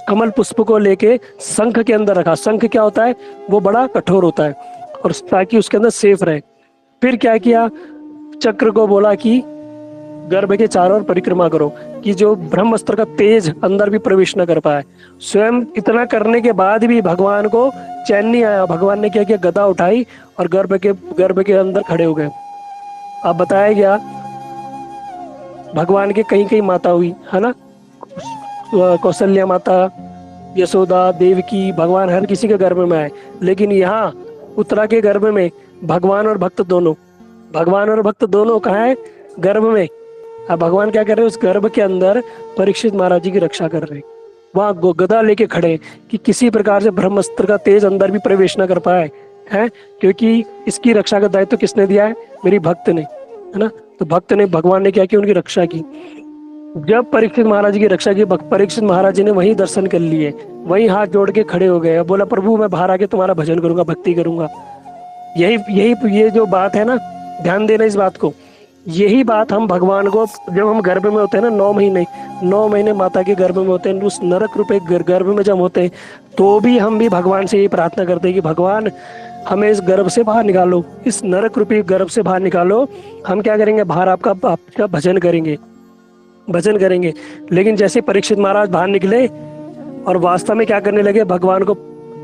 कमल पुष्प को लेके शंख के अंदर रखा। शंख क्या होता है, वो बड़ा कठोर होता है, और ताकि उसके अंदर सेफ रहे। फिर क्या किया, चक्र को बोला कि गर्भ के चारों ओर परिक्रमा करो, कि जो ब्रह्मास्त्र का तेज अंदर भी प्रवेश न कर पाए। स्वयं इतना करने के बाद भी भगवान को चैन नहीं आया। भगवान ने क्या किया, गदा उठाई और गर्भ के अंदर खड़े हो गए। अब बताया गया भगवान के कई कई माता हुई है ना, कौशल्या माता, यशोदा, देवकी, भगवान हर किसी के गर्भ में आए। लेकिन यहाँ उत्तरा के गर्भ में भगवान और भक्त दोनों कहाँ है, गर्भ में। अब भगवान क्या कर रहे हैं, उस गर्भ के अंदर परीक्षित महाराज जी की रक्षा कर रहे हैं। वहाँ गदा लेके खड़े कि किसी प्रकार से ब्रह्मास्त्र का तेज अंदर भी प्रवेश न कर पाए, है, क्योंकि इसकी रक्षा का दायित्व किसने दिया है, मेरी भक्त ने, है ना। तो भक्त ने, भगवान ने क्या किया, उनकी रक्षा की। जब परीक्षित महाराज की रक्षा की, परीक्षित महाराज जी ने वही दर्शन कर लिए, वही हाथ जोड़ के खड़े हो गए, बोला प्रभु मैं बाहर आके तुम्हारा भजन करूंगा, भक्ति करूंगा। ये जो बात है ना, ध्यान देना इस बात को। यही बात हम भगवान को, जब हम गर्भ में होते हैं ना 9 महीने, 9 महीने माता के गर्भ में होते हैं, उस नरक रूपे गर्भ में जब होते हैं, तो भी हम भी भगवान से ये प्रार्थना करते हैं कि भगवान हमें इस गर्भ से बाहर निकालो, इस नरक रूपी गर्भ से बाहर निकालो। हम क्या करेंगे, बाहर आपका भजन करेंगे, भजन करेंगे। लेकिन जैसे परीक्षित महाराज बाहर निकले और वास्तव में क्या करने लगे, भगवान को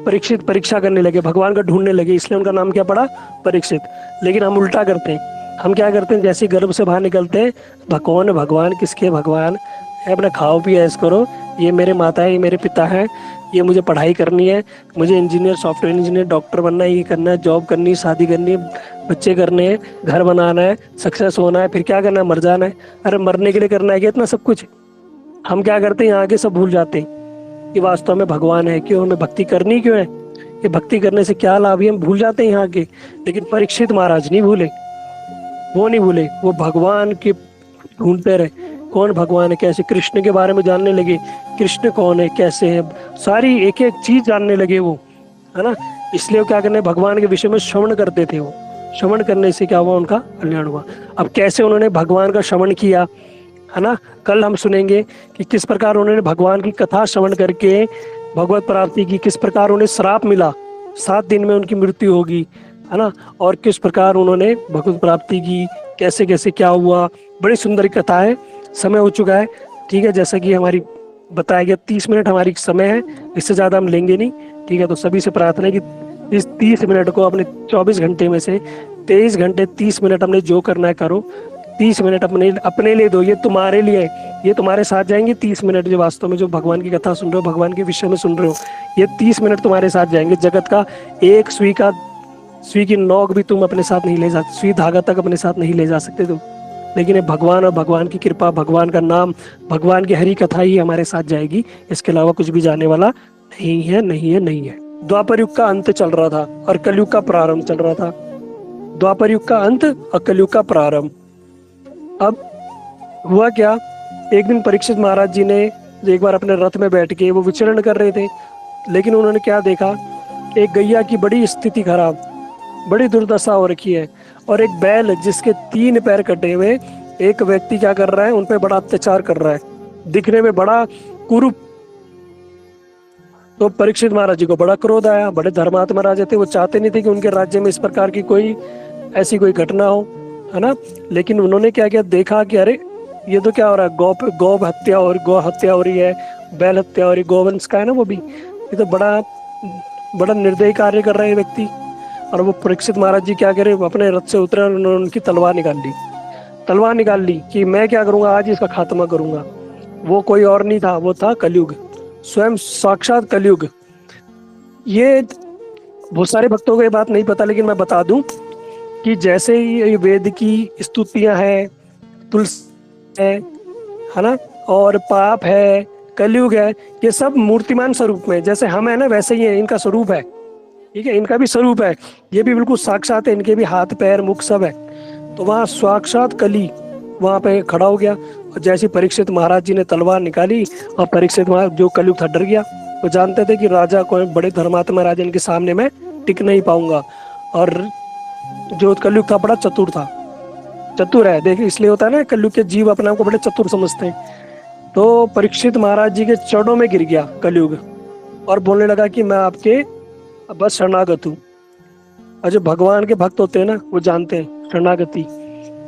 परीक्षा करने लगे, भगवान को ढूंढने लगे, इसलिए उनका नाम क्या पड़ा, परीक्षित। लेकिन हम उल्टा करते हैं, हम क्या करते हैं, जैसे गर्भ से बाहर निकलते हैं, भगवान भगवान किसके भगवान है, अपना खाओ पियो ऐश करो, ये मेरे माता है, ये मेरे पिता है, ये मुझे पढ़ाई करनी है, मुझे इंजीनियर, सॉफ्टवेयर इंजीनियर, डॉक्टर बनना है, ये करना है, जॉब करनी है, शादी करनी है, बच्चे करने हैं, घर बनाना है, सक्सेस होना है, फिर क्या करना है, मर जाना है। अरे मरने के लिए करना है क्या इतना सब कुछ? हम क्या करते हैं, यहाँ के सब भूल जाते हैं कि वास्तव में भगवान है, क्यों हमें भक्ति करनी क्यों है, ये भक्ति करने से क्या लाभ है, हम भूल जाते हैं यहाँ के। लेकिन परीक्षित महाराज नहीं भूले, वो नहीं भूले, वो भगवान के ढूंढते रहे, कौन भगवान है, कैसे, कृष्ण के बारे में जानने लगे, कृष्ण कौन है, कैसे है, सारी एक एक चीज जानने लगे वो, है ना। इसलिए वो क्या करने, भगवान के विषय में श्रवण करते थे, वो श्रवण करने से क्या हुआ, उनका कल्याण हुआ। अब कैसे उन्होंने भगवान का श्रवण किया, है ना, कल हम सुनेंगे कि किस प्रकार उन्होंने भगवान की कथा श्रवण करके भगवत प्राप्ति की, किस प्रकार उन्हें श्राप मिला, 7 दिन में उनकी मृत्यु होगी, है ना, और किस प्रकार उन्होंने भगवत प्राप्ति की, कैसे कैसे क्या हुआ। बड़ी सुंदर कथा है। समय हो चुका है, ठीक है, जैसा कि हमारी बताया गया 30 मिनट हमारी समय है, इससे ज़्यादा हम लेंगे नहीं, ठीक है। तो सभी से प्रार्थना है कि इस 30 मिनट को अपने 24 घंटे में से 23 घंटे 30 मिनट हमने जो करना है करो, 30 मिनट अपने लिए दो, ये तुम्हारे लिए, ये तुम्हारे साथ जाएंगे 30 मिनट, जो वास्तव में जो भगवान की कथा सुन रहे हो, भगवान के विषय में सुन रहे हो, ये 30 मिनट तुम्हारे साथ जाएंगे। जगत का एक सुई की नोक भी तुम अपने साथ नहीं ले जा, सुई धागा तक अपने साथ नहीं ले जा सकते तुम, लेकिन ये भगवान और भगवान की कृपा, भगवान का नाम, भगवान की हरी कथा ही हमारे साथ जाएगी, इसके अलावा कुछ भी जाने वाला नहीं है, नहीं है, नहीं है। द्वापर युग का अंत चल रहा था और कलयुग का प्रारंभ चल रहा था। द्वापर युग का अंत और कलयुग का प्रारंभ। अब हुआ क्या, एक दिन परीक्षित महाराज जी ने एक बार अपने रथ में बैठ के वो विचरण कर रहे थे, लेकिन उन्होंने क्या देखा, एक गैया की बड़ी स्थिति खराब, बड़ी दुर्दशा हो रखी है, और एक बैल जिसके 3 पैर कटे हुए, एक व्यक्ति क्या कर रहा है, उन पे बड़ा अत्याचार कर रहा है, दिखने में बड़ा कुरूप। तो परीक्षित महाराज जी को बड़ा क्रोध आया, बड़े धर्मात्मा राजा थे, वो चाहते नहीं थे कि उनके राज्य में इस प्रकार की कोई ऐसी कोई घटना हो, है ना। लेकिन उन्होंने क्या किया, देखा कि अरे ये तो क्या हो रहा है, गौ हत्या और गौ हत्या हो रही है, बैल हत्या हो रही, गोवंश का है ना वो भी, ये तो बड़ा निर्दयी कार्य कर रहे हैं व्यक्ति। और वो परीक्षित महाराज जी क्या करे, अपने रथ से उतरे और उन्होंने उनकी तलवार निकाल ली कि मैं क्या करूंगा, आज इसका खात्मा करूंगा। वो कोई और नहीं था, वो था कलयुग, स्वयं साक्षात कलयुग। ये बहुत सारे भक्तों को ये बात नहीं पता, लेकिन मैं बता दूं कि जैसे ही वेद की स्तुतियां हैं, तुलसी है ना, और पाप है, कलयुग है, ये सब मूर्तिमान स्वरूप में, जैसे हम है ना वैसे ही है, इनका स्वरूप है, ठीक है, इनका भी स्वरूप है, ये भी बिल्कुल साक्षात है, इनके भी हाथ पैर मुख सब है। तो वहाँ साक्षात कली वहाँ पे खड़ा हो गया, और जैसे परीक्षित महाराज जी ने तलवार निकाली, और परीक्षित महाराज जो कलयुग था डर गया। वो जानते थे कि राजा को, बड़े धर्मात्मा राजा, इनके सामने मैं टिक नहीं पाऊंगा। और जो कलयुग था बड़ा चतुर है, देखिए इसलिए होता है ना, कलयुग के जीव अपने आप को बड़े चतुर समझते हैं। तो परीक्षित महाराज जी के चरणों में गिर गया कलयुग, और बोलने लगा कि मैं आपके बस शरणागत हूँ। और जो भगवान के भक्त होते हैं ना, वो जानते हैं शरणागति,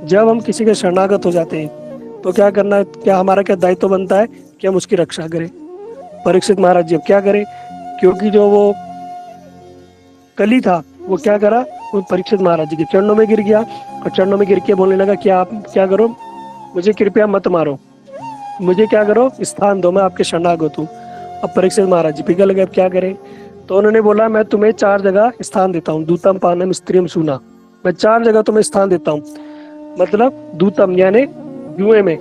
जब हम किसी के शरणागत हो जाते हैं तो क्या करना है, क्या हमारा क्या दायित्व बनता है कि हम उसकी रक्षा करें। परीक्षित महाराज जी अब क्या करें, क्योंकि जो वो कली था वो क्या करा, वो परीक्षित महाराज जी के चरणों में गिर गया, और चरणों में गिर के बोलने लगा कि आप क्या करो, मुझे कृपया मत मारो, मुझे क्या करो, स्थान दो, मैं आपके शरणागत हूँ। अब परीक्षित महाराज जी पिघल गए, अब क्या करें। तो उन्होंने बोला, मैं तुम्हें 4 जगह स्थान देता हूँ, दूतम पानम स्त्रीम सूना, मैं 4 जगह तुम्हें स्थान देता हूँ। मतलब दूतम यानी जुए में,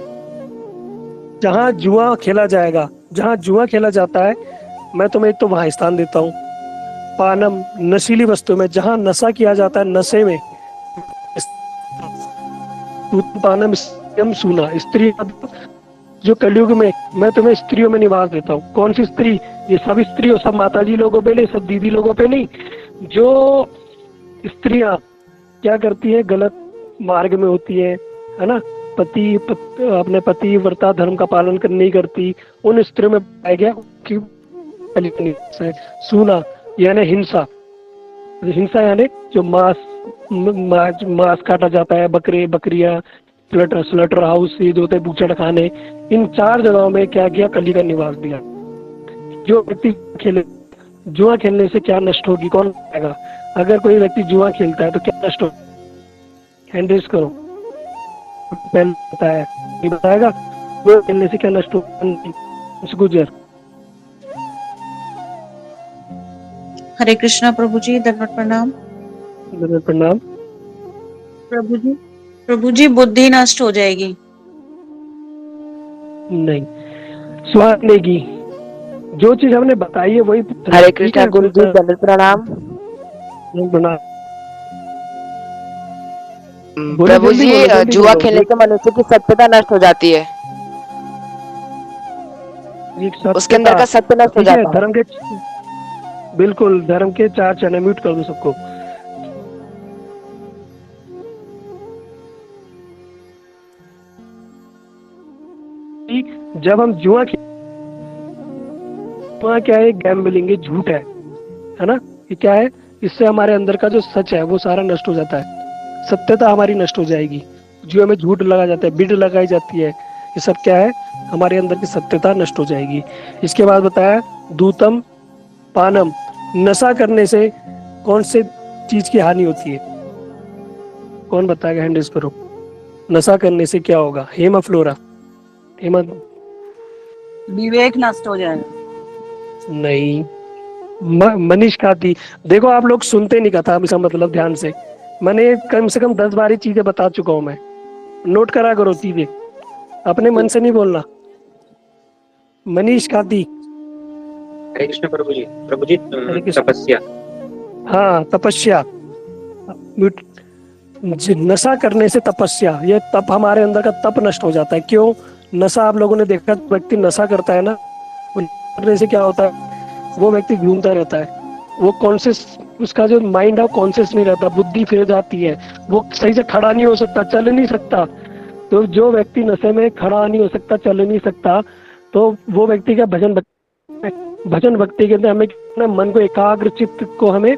जहाँ जुआ खेला जाएगा, जहाँ जुआ खेला जाता है, मैं तुम्हें एक तो वहां स्थान देता हूँ। पानम नशीली वस्तु में, जहाँ नशा किया जाता है, नशे में, पानम सूना, स्त्री जो कलयुग में मैं तुम्हें स्त्रियों में निवास देता हूँ। कौन सी स्त्री, ये सब स्त्रियों, सब माताजी लोगों पे नहीं, सब दीदी लोगों पे नहीं, जो स्त्रियां क्या करती है, गलत मार्ग में होती है ना, अपने पति व्रता धर्म का पालन नहीं करती, उन स्त्रियों में पाया गया कि कली का निवास है। सूना यानी हिंसा, हिंसा यानी जो मांस काटा जाता है, बकरे बकरियां, स्लटर हाउस, ये जो होते हैं बूचड़ खाने, इन 4 जगहों में क्या किया, कली का निवास दिया। जो व्यक्ति खेले, जुआ खेलने से क्या नष्ट होगी, कौन बताएगा? अगर कोई व्यक्ति जुआ खेलता है तो क्या नष्ट हो? हैंड रेज करो। पहले बताया, ये बताएगा जुआ खेलने से क्या नष्ट होगा? गुजर। हरे कृष्णा प्रभु जी, दंडवत प्रणाम। प्रणाम। प्रभु जी बुद्धि नष्ट हो जाएगी। नहीं, स्वाद लेगी। जो चीज हमने बताई है वही। हरे कृष्णा गुरु जी, दंडवत प्रणाम। प्रभु जी, जुआ खेलने से मनुष्य की सत्यता नष्ट हो जाती है, उसके अंदर का सत्य नष्ट हो जाता है। धर्म के, बिल्कुल, धर्म के 4 चैनल म्यूट कर दो सबको। जब हम जुआ क्या है, गैम्बलिंग, झूठ है ना? ये क्या है? इससे हमारे अंदर का जो सच है वो सारा नष्ट हो जाता है, सत्यता हमारी नष्ट हो जाएगी। जुए में झूठ लगा जाता है, बिड लगाई जाती है, ये सब क्या है? हमारे अंदर की सत्यता नष्ट हो जाएगी। इसके बाद बताया दूतम पानम, नशा करने से कौन से चीज की हानि होती है? कौन बताएगा? हैंड रेज करो। नशा करने से क्या होगा? हेमा फ्लोरा, हेमा। विवेक नष्ट हो जाएगा। नहीं, मनीष खाती। देखो आप लोग सुनते नहीं कथा, इसका मतलब ध्यान से, मैंने कम से कम 10 बार चीजें बता चुका हूं। मैं नोट करा करो चीजें, अपने मन से नहीं बोलना। मनीष खाती। हरे कृष्ण प्रभु जी। प्रभु जी, तपस्या। हाँ, तपस्या। नशा करने से तपस्या, ये तप, हमारे अंदर का तप नष्ट हो जाता है। क्यों? नशा, आप लोगों ने देखा, व्यक्ति नशा करता है ना, करने से क्या होता है? वो व्यक्ति घूमता रहता है, वो कॉन्शियस, उसका जो माइंड है कॉन्शियस नहीं रहता, बुद्धि फिर जाती है, वो सही से खड़ा नहीं हो सकता, चल नहीं सकता। तो जो व्यक्ति नशे में खड़ा नहीं हो सकता, चल नहीं सकता, तो वो व्यक्ति का भजन भक्ति के अंदर हमें अपना मन को, एकाग्र चित्त को हमें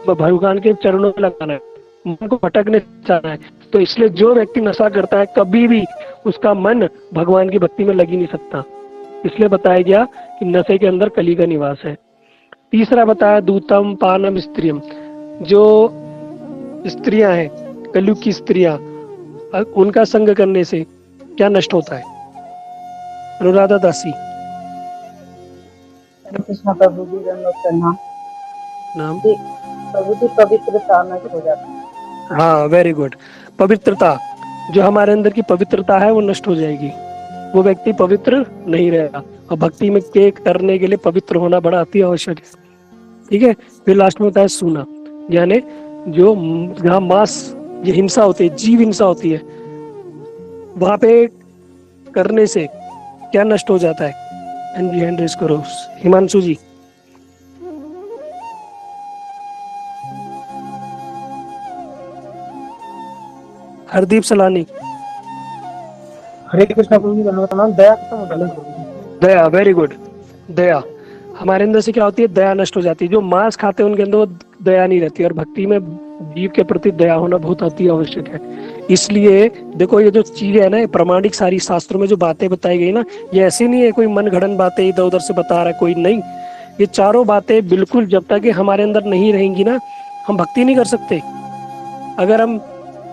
भगवान के चरणों में लगाना है, मन को भटकने जाना है। तो इसलिए जो व्यक्ति नशा करता है, कभी भी उसका मन भगवान की भक्ति में लग ही नहीं सकता। इसलिए बताया गया कि नशे के अंदर कली का निवास है। तीसरा बताया दूतम पानम स्त्रियम, जो स्त्रियां हैं, कलयुग की स्त्रियां, उनका संग करने से क्या नष्ट होता है? अनुराधा दासी। कृष्ण प्रभु जी, दंडवत प्रणाम। नाम? प्रभु जी, पवित्रता नष्ट हो जाती है। हाँ, वेरी गुड। पवित्रता, जो हमारे अंदर की पवित्रता है वो नष्ट हो जाएगी, वो व्यक्ति पवित्र नहीं रहेगा। और भक्ति में के करने के लिए पवित्र होना बड़ा अति आवश्यक है। ठीक है। फिर लास्ट में होता है सूना, यानी जो जहाँ मांस, ये हिंसा होती है, जीव हिंसा होती है, वहां पे करने से क्या नष्ट हो जाता है? हैंड रेज करो। हिमांशु जी। हरदीप सलानी। हरे कृष्णा प्रभु जी, दंडवत प्रणाम। दया खत्म हो जाती है। दया, वेरी गुड। दया, हमारे अंदर से क्या होती है? दया नष्ट हो जाती है। जो मांस खाते हैं उनके अंदर वो दया नहीं रहती, और भक्ति में जीव के प्रति दया होना बहुत अति आवश्यक है। इसलिए देखो, ये जो चीजें है ना, प्रामाणिक सारी शास्त्रों में जो बातें बताई गई ना, ये ऐसी नहीं है कोई मनगढ़ंत बातें इधर उधर से बता रहा है कोई, नहीं। ये चारों बातें बिल्कुल, जब तक ये हमारे अंदर नहीं रहेंगी ना, हम भक्ति नहीं कर सकते। अगर हम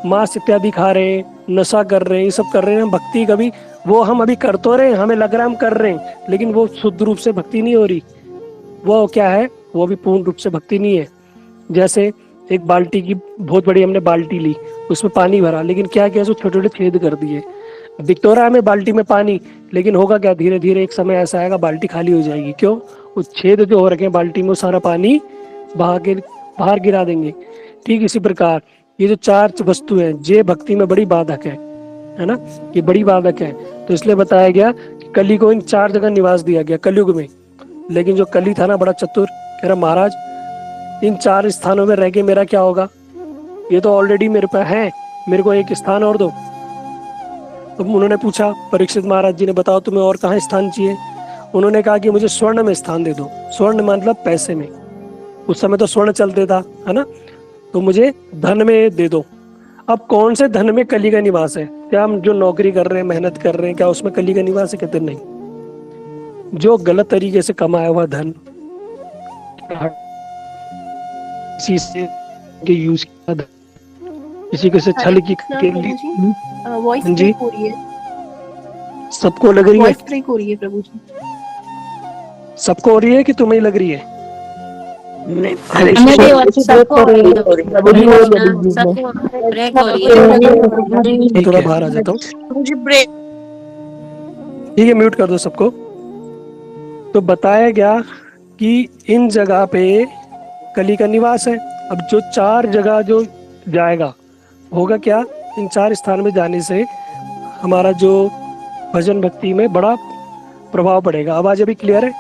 मांस इत्यादि खा रहे हैं, नशा कर रहे हैं, ये सब कर रहे हैं, हम भक्ति कभी, वो हम अभी कर तो रहे हैं, हमें लग रहा है हम कर रहे हैं, लेकिन वो शुद्ध रूप से भक्ति नहीं हो रही। वो क्या है? वो भी पूर्ण रूप से भक्ति नहीं है। जैसे एक बाल्टी की, बहुत बड़ी हमने बाल्टी ली, उसमें पानी भरा, लेकिन क्या किया, उसको छोटे छोटे छेद कर दिए। दिख तो रहा है हमें बाल्टी में पानी, लेकिन होगा क्या? धीरे धीरे एक समय ऐसा आएगा बाल्टी खाली हो जाएगी। क्यों? उस छेद जो हो रखे हैं बाल्टी में, वो सारा पानी बाहर गिरा देंगे। ठीक इसी प्रकार ये जो 4 वस्तु है, ये भक्ति में बड़ी बाधक है ना, ये बड़ी बाधक है। तो इसलिए बताया गया कि कली को इन 4 जगह निवास दिया गया कलयुग में। लेकिन जो कली था ना, बड़ा चतुर, कह रहा महाराज इन 4 स्थानों में रह के मेरा क्या होगा? ये तो ऑलरेडी मेरे पे है, मेरे को एक स्थान और दो। तो उन्होंने पूछा, परीक्षित महाराज जी ने, बताओ तुम्हें और कहाँ स्थान चाहिए? उन्होंने कहा कि मुझे स्वर्ण में स्थान दे दो। स्वर्ण मतलब पैसे में, उस समय तो स्वर्ण चलते था, है ना, तो मुझे धन में दे दो। अब कौन से धन में कली का निवास है? क्या हम जो नौकरी कर रहे हैं, मेहनत कर रहे हैं, क्या उसमें कली का निवास है? कहते नहीं। जो गलत तरीके से कमाया हुआ धन, किसी से यूज किया धन, किसी के से छल की के लिए। वॉइस जी ब्रेक हो रही है, सबको लग रही है? वॉइस ब्रेक हो रही है प्रभु जी। सबको हो रही है कि तुम्हें लग रही है? हमें भी सबको ब्रेक हो रही है। मैं थोड़ा बाहर आ जाता हूँ, मुझे ब्रेक। ठीक है, म्यूट कर दो सबको। तो बताया गया कि इन जगह पे कली का निवास है। अब जो 4 जगह जो जाएगा, होगा क्या? इन 4 स्थान में जाने से हमारा जो भजन भक्ति में बड़ा प्रभाव पड़ेगा। आवाज अभी क्लियर है?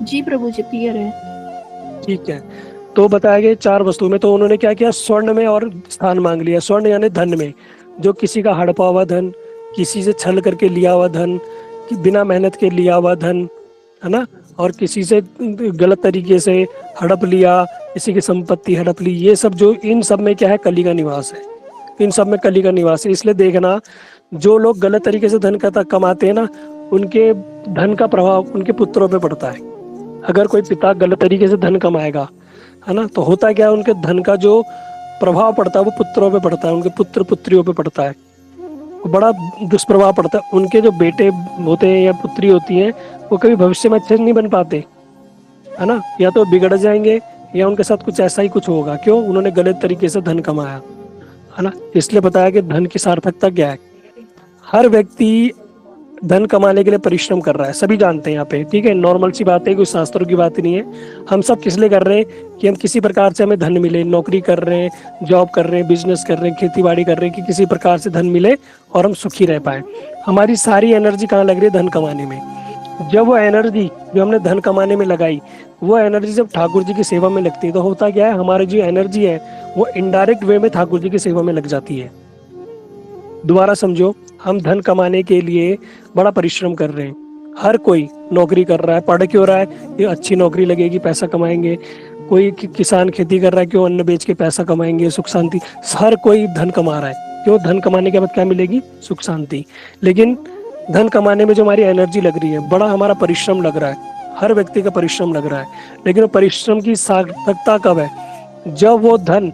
जी प्रभु जी क्लियर है। ठीक है। तो बताया गया 4 वस्तु में, तो उन्होंने क्या किया? स्वर्ण में और स्थान मांग लिया। स्वर्ण यानी धन में, जो किसी का हड़पा हुआ धन, किसी से छल करके लिया हुआ धन, कि बिना मेहनत के लिया हुआ धन, है ना, और किसी से गलत तरीके से हड़प लिया, किसी की संपत्ति हड़प ली, ये सब जो, इन सब में क्या है? कली का निवास है। इन सब में कली का निवास है। इसलिए देखना, जो लोग गलत तरीके से धन कमाते हैं ना, उनके धन का प्रभाव उनके पुत्रों पे पड़ता है। अगर कोई पिता गलत तरीके से धन कमाएगा, है ना, तो होता क्या है? उनके धन का जो प्रभाव पड़ता है वो पुत्रों पे पड़ता है, उनके पुत्र पुत्रियों पे पड़ता है, बड़ा दुष्प्रभाव पड़ता है। उनके जो बेटे होते हैं या पुत्री होती हैं, वो कभी भविष्य में अच्छे नहीं बन पाते, है ना, या तो बिगड़ जाएंगे या उनके साथ कुछ ऐसा ही कुछ होगा। क्यों? उन्होंने गलत तरीके से धन कमाया, है ना। इसलिए बताया कि धन की सार्थकता क्या है। हर व्यक्ति धन कमाने के लिए परिश्रम कर रहा है, सभी जानते हैं यहाँ पे, ठीक है, नॉर्मल सी बात है, कोई शास्त्रों की बात नहीं है। हम सब किस लिए कर रहे हैं? कि हम किसी प्रकार से हमें धन मिले, नौकरी कर रहे हैं, जॉब कर रहे हैं, बिजनेस कर रहे हैं, खेती बाड़ी कर रहे हैं, कि किसी प्रकार से धन मिले और हम सुखी रह पाए। हमारी सारी एनर्जी कहाँ लग रही है? धन कमाने में। जब वो एनर्जी जो हमने धन कमाने में लगाई, वो एनर्जी जब ठाकुर जी की सेवा में लगती है, तो होता क्या है? हमारी जो एनर्जी है वो इनडायरेक्ट वे में ठाकुर जी की सेवा में लग जाती है। दोबारा समझो, हम धन कमाने के लिए बड़ा परिश्रम कर रहे हैं, हर कोई नौकरी कर रहा है। पढ़ क्यों रहा है? ये अच्छी नौकरी लगेगी, पैसा कमाएंगे। कोई किसान खेती कर रहा है, क्यों? अन्न बेच के पैसा कमाएंगे, सुख शांति। हर कोई धन कमा रहा है, क्यों? धन कमाने के बाद क्या मिलेगी? सुख शांति। लेकिन धन कमाने में जो हमारी एनर्जी लग रही है, बड़ा हमारा परिश्रम लग रहा है, हर व्यक्ति का परिश्रम लग रहा है, लेकिन वो परिश्रम की सार्थकता कब है? जब वो धन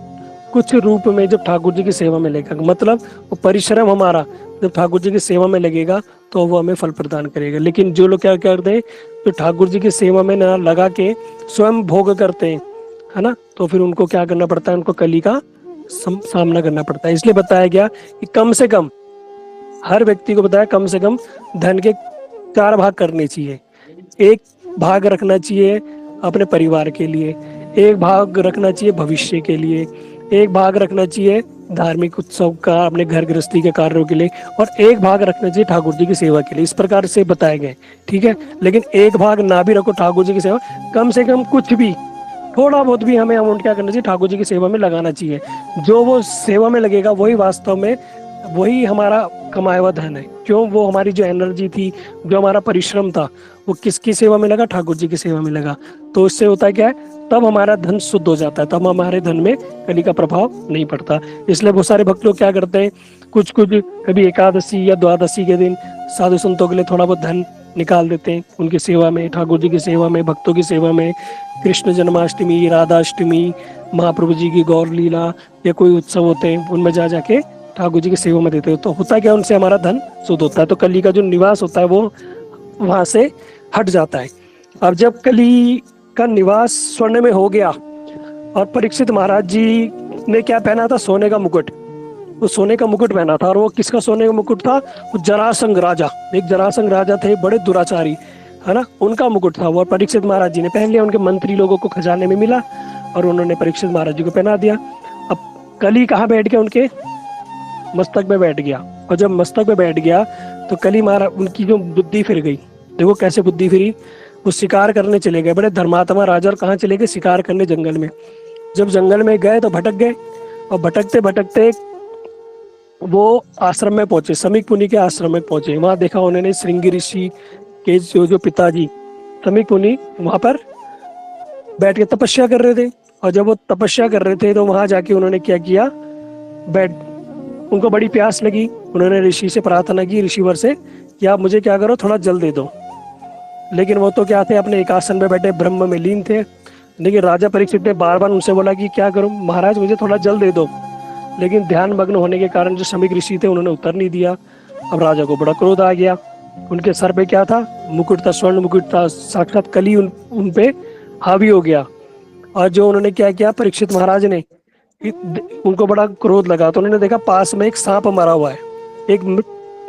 कुछ रूप में जब ठाकुर जी की सेवा में लगेगा, मतलब वो परिश्रम हमारा जब ठाकुर जी की सेवा में लगेगा तो वो हमें फल प्रदान करेगा। लेकिन जो लोग क्या करते हैं, जो ठाकुर जी की सेवा में ना लगा के स्वयं भोग करते हैं, है ना, तो फिर उनको क्या करना पड़ता है? उनको कली का सामना करना पड़ता है। इसलिए बताया गया कि कम से कम, हर व्यक्ति को बताया, कम से कम धन के 4 भाग करने चाहिए। एक भाग रखना चाहिए अपने परिवार के लिए, एक भाग रखना चाहिए भविष्य के लिए, एक भाग रखना चाहिए धार्मिक उत्सव का, अपने घर गृहस्थी के कार्यों के लिए, और एक भाग रखना चाहिए ठाकुर जी की सेवा के लिए। इस प्रकार से बताए गए, ठीक है। लेकिन एक भाग ना भी रखो ठाकुर जी की सेवा, कम से कम कुछ भी, थोड़ा बहुत भी हमें अमाउंट क्या करना चाहिए? ठाकुर जी की सेवा में लगाना चाहिए। जो वो सेवा में लगेगा वही वास्तव में, वही हमारा कमाया हुआ धन है। क्यों? वो हमारी जो एनर्जी थी, जो हमारा परिश्रम था, वो किसकी सेवा में लगा? ठाकुर जी की सेवा में लगा। तो इससे होता क्या है? तब हमारा धन शुद्ध हो जाता है, तब हमारे धन में कली का प्रभाव नहीं पड़ता। इसलिए बहुत सारे भक्त लोग क्या करते हैं, कुछ कभी एकादशी या द्वादशी के दिन साधु संतों के लिए थोड़ा बहुत धन निकाल देते हैं, उनकी सेवा में, ठाकुर जी की सेवा में, भक्तों की सेवा में। कृष्ण जन्माष्टमी, राधाष्टमी, महाप्रभु जी की गौर लीला या कोई उत्सव होते हैं, उनमें जा जाके ठाकुर जी की सेवा में देते हो। तो होता क्या? उनसे हमारा धन शुद्ध होता है, तो कली का जो निवास होता है वो वहां से हट जाता है। अब जब कली का निवास स्वर्ण में हो गया, और परीक्षित महाराज जी ने क्या पहना था? सोने का मुकुट। वो सोने का मुकुट पहना था, और वो किसका सोने का मुकुट था? वो जरासंध राजा, एक जरासंध राजा थे, बड़े दुराचारी, है ना, उनका मुकुट था वो। और परीक्षित महाराज जी ने पहन लिया, उनके मंत्री लोगों को खजाने में मिला और उन्होंने परीक्षित महाराज जी को पहना दिया। अब कली कहाँ बैठ गया? उनके मस्तक में बैठ गया, और जब मस्तक में बैठ गया तो कली महाराज, उनकी जो बुद्धि फिर गई। देखो कैसे बुद्धि फिरी। वो शिकार करने चले गए, बड़े धर्मात्मा राजा, और कहाँ चले गए? शिकार करने जंगल में। जब जंगल में गए तो भटक गए, और भटकते भटकते वो आश्रम में पहुंचे, समीक मुनि के आश्रम में पहुंचे। वहां देखा उन्होंने श्रृंगी ऋषि के जो पिताजी समीक मुनि वहां पर बैठ के तपस्या कर रहे थे। और जब वो तपस्या कर रहे थे तो वहां जाके उन्होंने क्या किया, बैठ उनको बड़ी प्यास लगी। उन्होंने ऋषि से प्रार्थना की, ऋषिवर से, कि आप मुझे क्या करो, थोड़ा जल दे दो। लेकिन वो तो क्या थे, अपने एक आसन में बैठे ब्रह्म में लीन थे। लेकिन राजा परीक्षित ने बार बार उनसे बोला कि क्या करूं महाराज, मुझे थोड़ा जल दे दो। लेकिन ध्यान मग्न होने के कारण जो समीक ऋषि थे उन्होंने उत्तर नहीं दिया। अब राजा को बड़ा क्रोध आ गया। उनके सर पे क्या था, मुकुट था, स्वर्ण मुकुट था, साक्षात कली उन पे हावी हो गया। और जो उन्होंने क्या किया, परीक्षित महाराज ने, उनको बड़ा क्रोध लगा तो उन्होंने देखा पास में एक सांप मरा हुआ है, एक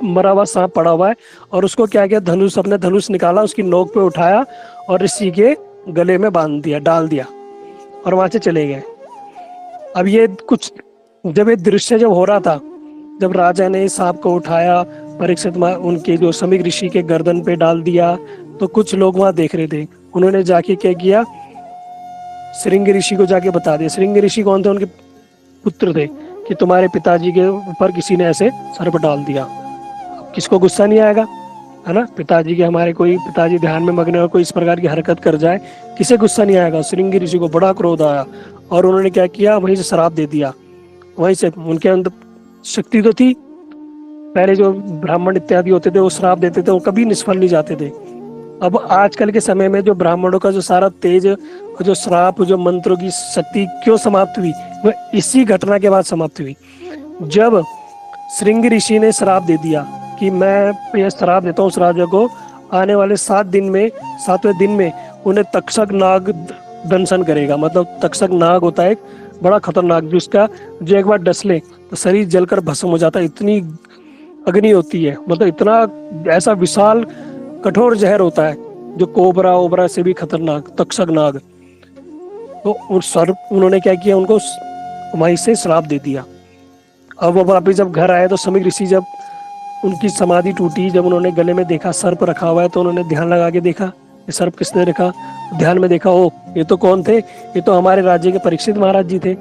मरा हुआ सांप पड़ा हुआ है। और उसको क्या किया, धनुष, अपने धनुष निकाला, उसकी नोक पे उठाया और ऋषि के गले में बांध दिया, डाल दिया, और वहां से चले गए। अब ये कुछ, जब ये दृश्य जब हो रहा था, जब राजा ने सांप को उठाया, परीक्षित उनके जो समीक ऋषि के गर्दन पे डाल दिया, तो कुछ लोग वहां देख रहे थे। उन्होंने जाके क्या किया, श्रृंगी ऋषि को जाके बता दिया। श्रृंगी ऋषि कौन थे, उनके पुत्र थे, कि तुम्हारे पिताजी के ऊपर किसी ने ऐसे सर्प डाल दिया। किसको गुस्सा नहीं आएगा, है ना। पिताजी के, हमारे कोई पिताजी ध्यान में मग्न और कोई इस प्रकार की हरकत कर जाए, किसे गुस्सा नहीं आएगा। श्रृंगी ऋषि को बड़ा क्रोध आया और उन्होंने क्या किया, वहीं से श्राप दे दिया। वहीं से उनके अंदर शक्ति तो थी, पहले जो ब्राह्मण इत्यादि होते थे वो श्राप देते थे, वो कभी निष्फल नहीं जाते थे। अब आजकल के समय में जो ब्राह्मणों का जो सारा तेज, जो श्राप, जो मंत्रों की शक्ति क्यों समाप्त हुई, वो इसी घटना के बाद समाप्त हुई। जब श्रृंगी ऋषि ने श्राप दे दिया कि मैं ये श्राप देता हूँ उस राजा को, आने वाले 7वें दिन में उन्हें तक्षक नाग दंशन करेगा। मतलब तक्षक नाग होता है एक बड़ा खतरनाक, जिसका जो एक बार डस ले तो शरीर जलकर भस्म हो जाता है, इतनी अग्नि होती है। मतलब इतना ऐसा विशाल कठोर जहर होता है, जो कोबरा ओबरा से भी खतरनाक तक्षक नाग। तो उन्होंने क्या किया, उनको वहीं से श्राप दे दिया। अब वो वापिस जब घर आए तो समीक ऋषि, जब उनकी समाधि टूटी, जब उन्होंने गले में देखा सर्प रखा हुआ है, तो उन्होंने ध्यान लगा के देखा ये सर्प किसने रखा। ध्यान में देखा, ओ ये तो कौन थे, ये तो हमारे राज्य के परीक्षित महाराज जी थे,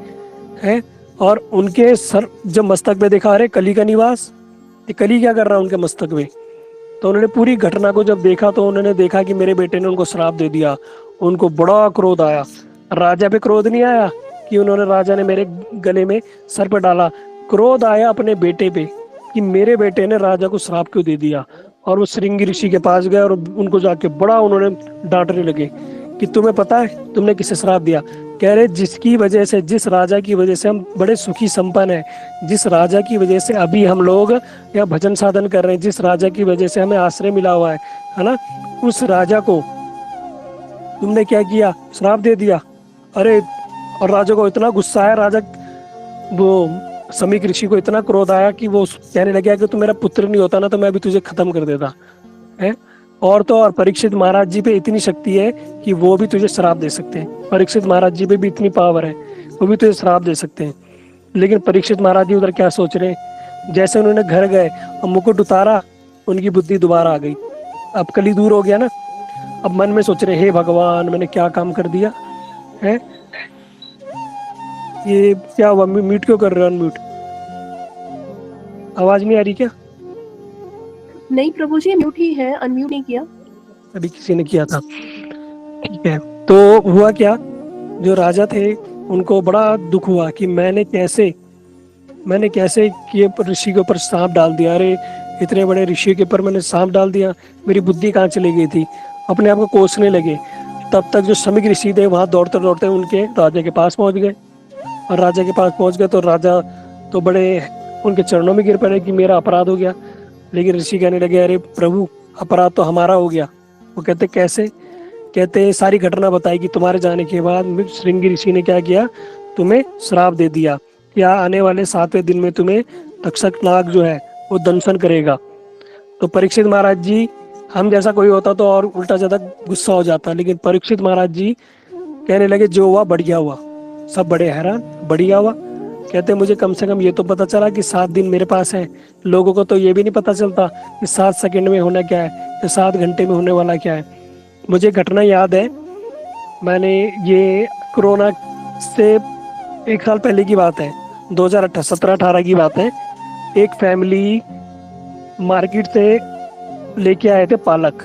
हैं। और उनके सर जब मस्तक पे देखा, अरे कली का निवास, ये कली क्या कर रहा है उनके मस्तक में। तो उन्होंने पूरी घटना को जब देखा तो उन्होंने देखा कि मेरे बेटे ने उनको श्राप दे दिया। उनको बड़ा क्रोध आया। राजा पे क्रोध नहीं आया कि उन्होंने, राजा ने मेरे गले में सर्प डाला, क्रोध आया अपने बेटे पे कि मेरे बेटे ने राजा को श्राप क्यों दे दिया। और वो श्रृंगी ऋषि के पास गए और उनको जाके बड़ा उन्होंने डांटने लगे कि तुम्हें पता है तुमने किसे श्राप दिया। कह रहे जिसकी वजह से, जिस राजा की वजह से हम बड़े सुखी संपन्न हैं, जिस राजा की वजह से अभी हम लोग या भजन साधन कर रहे हैं, जिस राजा की वजह से हमें आश्रय मिला हुआ है ना, उस राजा को तुमने क्या किया, श्राप दे दिया। अरे और राजा को इतना गुस्सा आया, राजा वो समीक ऋषि को इतना क्रोध आया कि वो कहने लगा कि तू मेरा पुत्र नहीं होता ना तो मैं भी तुझे खत्म कर देता है। और तो और परीक्षित महाराज जी पे इतनी शक्ति है कि वो भी तुझे श्राप दे सकते हैं। परीक्षित महाराज जी पे भी इतनी पावर है, वो भी तुझे श्राप दे सकते हैं। लेकिन परीक्षित महाराज जी उधर क्या सोच रहे हैं, जैसे उन्होंने घर गए और मुकुट उतारा, उनकी बुद्धि दोबारा आ गई। अब कली दूर हो गया ना, अब मन में सोच रहे, हे भगवान मैंने क्या काम कर दिया है, ये क्या हुआ, म्यूट क्यों कर रहे हो, अनम्यूट, आवाज नहीं आ रही क्या? नहीं प्रभु जी, म्यूट ही है, अनम्यूट नहीं किया। अभी किसी ने किया था, ठीक है। तो हुआ क्या, जो राजा थे उनको बड़ा दुख हुआ कि मैंने कैसे ये ऋषि के ऊपर सांप डाल दिया। अरे इतने बड़े ऋषि के ऊपर मैंने सांप डाल दिया, मेरी बुद्धि कहाँ चली गई थी। अपने आप को कोसने लगे। तब तक जो समीक ऋषि थे वहां दौड़ते दौड़ते उनके राजा के पास पहुंच गए। और राजा के पास पहुंच गए तो राजा तो बड़े उनके चरणों में गिर पड़े कि मेरा अपराध हो गया। लेकिन ऋषि कहने लगे, अरे प्रभु अपराध तो हमारा हो गया। वो कहते कैसे? कहते सारी घटना बताई कि तुम्हारे जाने के बाद श्रृंगी ऋषि ने क्या किया, तुम्हें श्राप दे दिया कि आने वाले 7वें दिन में तुम्हें तक्षक नाग जो है वो दंशन करेगा। तो परीक्षित महाराज जी, हम जैसा कोई होता तो और उल्टा ज्यादा गुस्सा हो जाता, लेकिन परीक्षित महाराज जी कहने लगे जो हुआ बढ़िया हुआ। सब बड़े हैरान, बढ़िया हुआ। कहते मुझे कम से कम ये तो पता चला कि 7 दिन मेरे पास है। लोगों को तो ये भी नहीं पता चलता कि 7 सेकंड में होना क्या है या 7 घंटे में होने वाला क्या है। मुझे घटना याद है, मैंने ये कोरोना से 1 साल पहले की बात है, 2017-18 की बात है। एक फैमिली मार्केट से लेके आए थे पालक।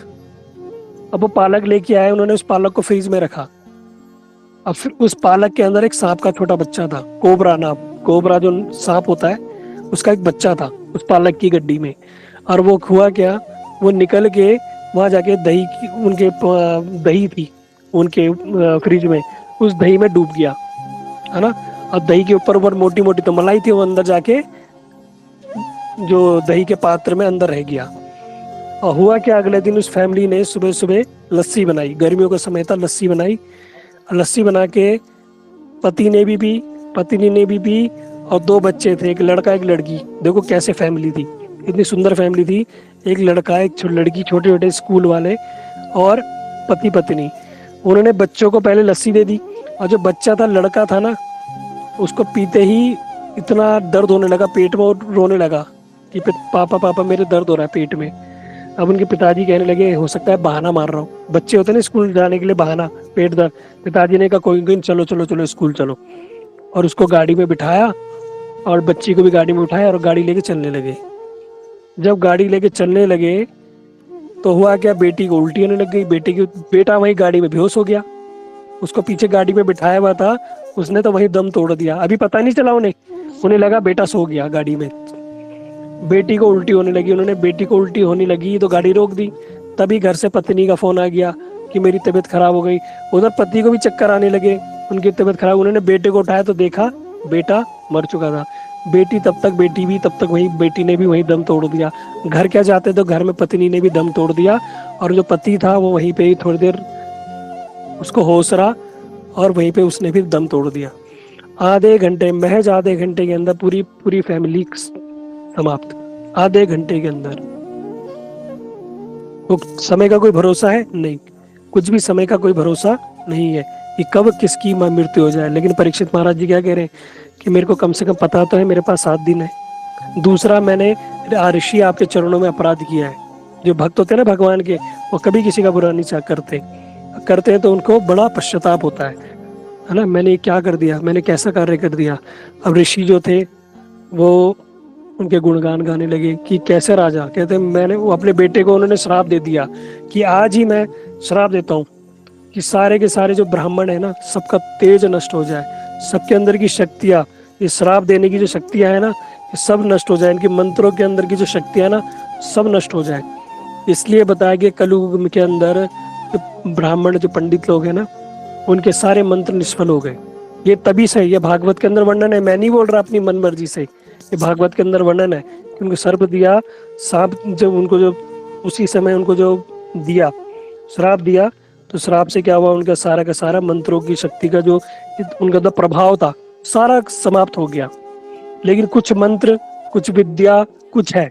अब वो पालक लेके आए, उन्होंने उस पालक को फ्रीज में रखा। अब फिर उस पालक के अंदर एक सांप का छोटा बच्चा था, कोबरा नाम, कोबरा जो सांप होता है उसका एक बच्चा था उस पालक की गड्डी में। और वो हुआ क्या, वो निकल के वहां जाके दही की, उनके दही थी उनके फ्रिज में, उस दही में डूब गया, है ना। और दही के ऊपर ऊपर मोटी मोटी तो मलाई थी, वो अंदर जाके जो दही के पात्र में अंदर रह गया। और हुआ क्या, अगले दिन उस फैमिली ने सुबह सुबह लस्सी बनाई, गर्मियों का समय था, लस्सी बनाई। लस्सी बना के पति ने भी पी, पत्नी ने भी पी, और 2 बच्चे थे, एक लड़का एक लड़की। देखो कैसे फैमिली थी, इतनी सुंदर फैमिली थी। एक लड़का एक लड़की, छोटे छोटे स्कूल वाले, और पति पत्नी। उन्होंने बच्चों को पहले लस्सी दे दी, और जो बच्चा था, लड़का था ना, उसको पीते ही इतना दर्द होने लगा पेट में, और रोने लगा कि पापा पापा मेरे दर्द हो रहा है पेट में। अब उनके पिताजी कहने लगे हो सकता है बहाना मार रहा हूँ। बच्चे होते हैं ना स्कूल जाने के लिए, बहाना, पेट दर्द। पिताजी ने कहा कोई नहीं, चलो चलो चलो स्कूल चलो। और उसको गाड़ी में बिठाया, और बच्ची को भी गाड़ी में उठाया, और गाड़ी लेके चलने लगे। जब गाड़ी लेके चलने लगे तो हुआ क्या, बेटी को उल्टी होने लग गई। बेटा वही गाड़ी में बेहोश हो गया। उसको पीछे गाड़ी में बिठाया हुआ था, उसने तो वही दम तोड़ दिया। अभी पता नहीं चला उन्हें लगा बेटा सो गया गाड़ी में। बेटी को उल्टी होने लगी, उन्होंने बेटी को उल्टी होने लगी तो गाड़ी रोक दी। तभी घर से पत्नी का फोन आ गया कि मेरी तबीयत खराब हो गई। उधर पति को भी चक्कर आने लगे, उनकी तबीयत खराब। उन्होंने बेटे को उठाया तो देखा बेटा मर चुका था। बेटी तब तक वही, बेटी ने भी वही दम तोड़ दिया। घर क्या जाते तो घर में पत्नी ने भी दम तोड़ दिया, और जो पति था वो वहीं पे ही थोड़ी देर उसको होश रहा, और वहीं पे उसने भी दम तोड़ दिया। महज आधे घंटे के अंदर पूरी फैमिली समाप्त, आधे घंटे के अंदर। वो समय का कोई भरोसा है नहीं, कुछ भी समय का कोई भरोसा नहीं है कि कब किसकी मृत्यु हो जाए। लेकिन परीक्षित महाराज जी क्या कह रहे हैं कि मेरे को कम से कम पता तो है मेरे पास 7 दिन है। दूसरा, मैंने ऋषि आपके चरणों में अपराध किया है। जो भक्त होते हैं ना भगवान के, वो कभी किसी का बुरा नहीं करते हैं तो उनको बड़ा पश्चाताप होता है ना। मैंने क्या कर दिया, मैंने कैसा कार्य कर दिया। अब ऋषि जो थे वो उनके गुणगान गाने लगे कि कैसे राजा, कहते मैंने, वो अपने बेटे को उन्होंने श्राप दे दिया कि आज ही मैं श्राप देता हूँ कि सारे के सारे जो ब्राह्मण है ना, सबका तेज नष्ट हो जाए, सबके अंदर की शक्तियाँ, ये श्राप देने की जो शक्तियाँ है ना, ये सब नष्ट हो जाए। इनके मंत्रों के अंदर की जो शक्तियाँ ना, सब नष्ट हो जाए। इसलिए बताया कि कलयुग के अंदर ब्राह्मण जो पंडित लोग हैं ना, उनके सारे मंत्र निष्फल हो गए। ये तभी से, ये भागवत के अंदर वर्णन है, मैं नहीं बोल रहा अपनी मन मर्जी से, ये भागवत के अंदर वर्णन है कि उनको सर्प दिया, सांप जब उनको जो उसी समय उनको जो दिया, श्राप दिया, तो श्राप से क्या हुआ, उनका सारा का सारा मंत्रों की शक्ति का जो उनका जो प्रभाव था सारा समाप्त हो गया। लेकिन कुछ मंत्र, कुछ विद्या, कुछ है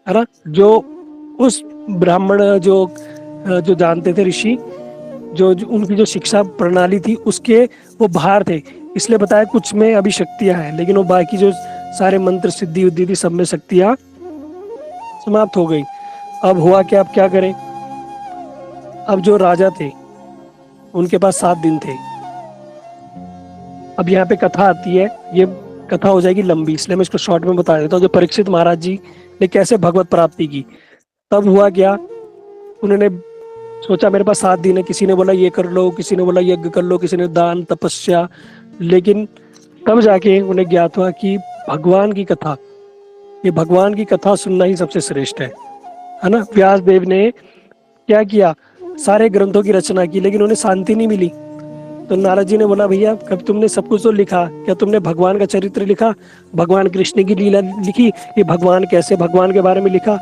ना, जो उस ब्राह्मण जो जानते थे ऋषि, जो उनकी जो शिक्षा प्रणाली थी उसके वो बाहर थे। इसलिए बताया कुछ में अभी शक्तियां हैं, लेकिन वो बाकी जो सारे मंत्र सिद्धि उद्धि थी, सब में शक्तियां समाप्त हो गई। अब हुआ क्या, अब क्या करें। अब जो राजा थे उनके पास 7 दिन थे। अब यहाँ पे कथा आती है, ये कथा हो जाएगी लंबी, इसलिए मैं इसको शॉर्ट में बता देता हूँ। जो परीक्षित महाराज जी ने कैसे भगवत प्राप्ति की। तब हुआ क्या, उन्होंने सोचा मेरे पास 7 दिन है। किसी ने बोला ये कर लो, किसी ने बोला यज्ञ कर लो, किसी ने दान तपस्या। लेकिन तब जाके उन्हें ज्ञात हुआ कि भगवान की कथा, ये भगवान की कथा सुनना ही सबसे श्रेष्ठ है ना। व्यास देव ने क्या किया, सारे ग्रंथों की रचना की, लेकिन उन्हें शांति नहीं मिली। तो नारद जी ने बोला भैया कब तुमने सब कुछ तो लिखा, क्या तुमने भगवान का चरित्र लिखा, भगवान कृष्ण की लीला लिखी, ये भगवान कैसे, भगवान के बारे में लिखा।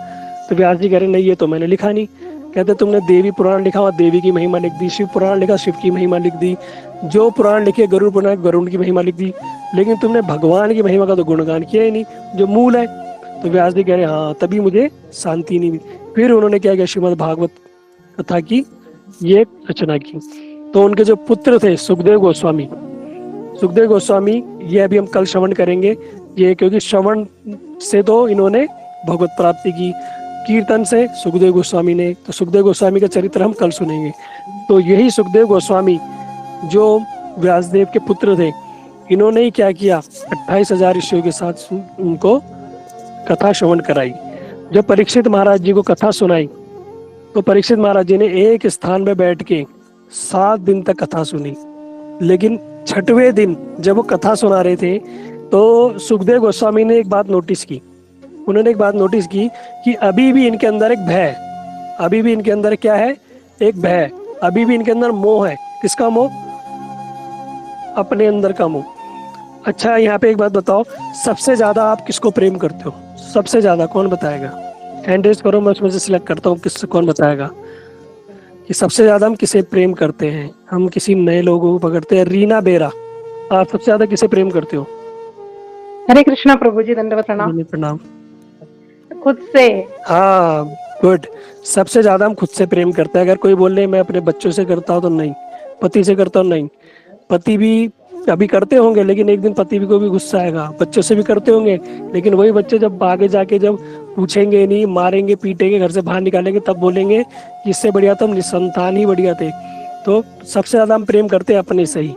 तो व्यास जी कह रहे नहीं, ये तो मैंने लिखा नहीं। कहते तुमने देवी पुराण लिखा और देवी की महिमा लिख दी, शिव पुराण लिखा, शिव की महिमा लिख दी, जो पुराण लिखे गरुड़ पुराण, गरुड़ की महिमा लिख दी, लेकिन तुमने भगवान की महिमा का तो गुणगान किया ही नहीं, जो मूल है। तो व्यास जी कह रहे हाँ, तभी मुझे शांति नहीं मिली। फिर उन्होंने क्या किया, श्रीमद् भागवत कथा की ये रचना की। तो उनके जो पुत्र थे सुखदेव गोस्वामी, ये अभी हम कल श्रवण करेंगे ये, क्योंकि श्रवण से तो इन्होंने भगवत प्राप्ति की, कीर्तन से सुखदेव गोस्वामी ने। तो सुखदेव गोस्वामी का चरित्र हम कल सुनेंगे। तो यही सुखदेव गोस्वामी जो व्यासदेव के पुत्र थे, इन्होंने ही क्या किया, 28,000 ऋषियों के साथ उनको कथा श्रवण कराई। जब परीक्षित महाराज जी को कथा सुनाई तो परीक्षित महाराज जी ने एक स्थान में बैठ के 7 दिन तक कथा सुनी। लेकिन 6वें दिन जब वो कथा सुना रहे थे तो सुखदेव गोस्वामी ने एक बात नोटिस की। उन्होंने एक बात नोटिस की कि अभी भी इनके अंदर एक भय, अभी भी इनके अंदर क्या है, एक भय, अभी भी इनके अंदर मोह है। किसका मोह? अपने अंदर का मोह। अच्छा, यहाँ पे एक बात बताओ, सबसे ज्यादा आप किसको प्रेम करते हो? सबसे ज्यादा कौन बताएगा? हैंड रेज करो, मैं उसमें से सिलेक्ट करता हूँ किससे, कौन बताएगा कि सबसे ज्यादा हम किसे प्रेम करते हैं। हम किसी नए लोगों को पकड़ते हैं। रीना बेरा, आप सबसे ज्यादा किसे प्रेम करते हो? हरे कृष्णा प्रभु जी, दंडवत प्रणाम। प्रणाम। खुद से। हाँ, गुड। सबसे ज्यादा हम खुद से प्रेम करते हैं। अगर कोई बोले मैं अपने बच्चों से करता हूँ तो नहीं, पति से करता हूँ नहीं। पति भी अभी करते होंगे लेकिन एक दिन पति भी को भी गुस्सा आएगा। बच्चों से भी करते होंगे लेकिन वही बच्चे जब आगे जाके जब पूछेंगे नहीं, मारेंगे पीटेंगे, घर से बाहर निकालेंगे, तब बोलेंगे कि इससे बढ़िया तो हम निसंतान ही बढ़िया थे। तो सबसे ज्यादा हम प्रेम करते हैं अपने से ही।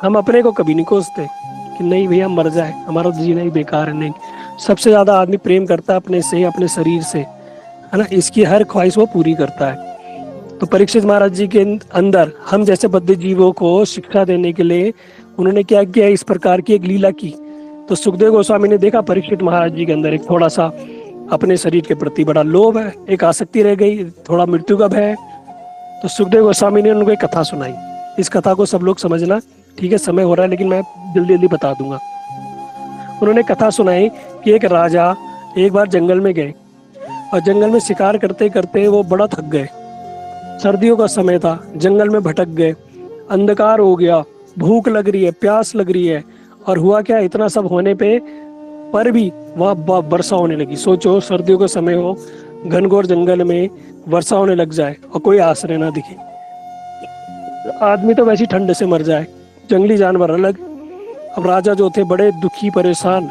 हम अपने को कभी नहीं कोसते कि नहीं भैया मर जाए, हमारा जीना ही बेकार है। नहीं, सबसे ज्यादा आदमी प्रेम करता है अपने से ही, अपने शरीर से, है ना। इसकी हर ख्वाहिश वो पूरी करता है। तो परीक्षित महाराज जी के अंदर हम जैसे बद्ध जीवों को शिक्षा देने के लिए उन्होंने क्या किया, इस प्रकार की एक लीला की। तो सुखदेव गोस्वामी ने देखा परीक्षित महाराज जी के अंदर एक थोड़ा सा अपने शरीर के प्रति बड़ा लोभ है, एक आसक्ति रह गई, थोड़ा मृत्यु का भय है। तो सुखदेव गोस्वामी ने उनको एक कथा सुनाई। इस कथा को सब लोग समझना, ठीक है, समय हो रहा है लेकिन मैं जल्दी जल्दी बता दूंगा। उन्होंने कथा सुनाई कि एक राजा एक बार जंगल में गए और जंगल में शिकार करते करते वो बड़ा थक गए। सर्दियों का समय था, जंगल में भटक गए, अंधकार हो गया, भूख लग रही है, प्यास लग रही है। और हुआ क्या, इतना सब होने पे पर भी वहाँ वर्षा होने लगी। सोचो, सर्दियों का समय हो, घनघोर जंगल में वर्षा होने लग जाए और कोई आश्रय ना दिखे। आदमी तो वैसी ठंड से मर जाए, जंगली जानवर अलग। अब राजा जो थे बड़े दुखी परेशान,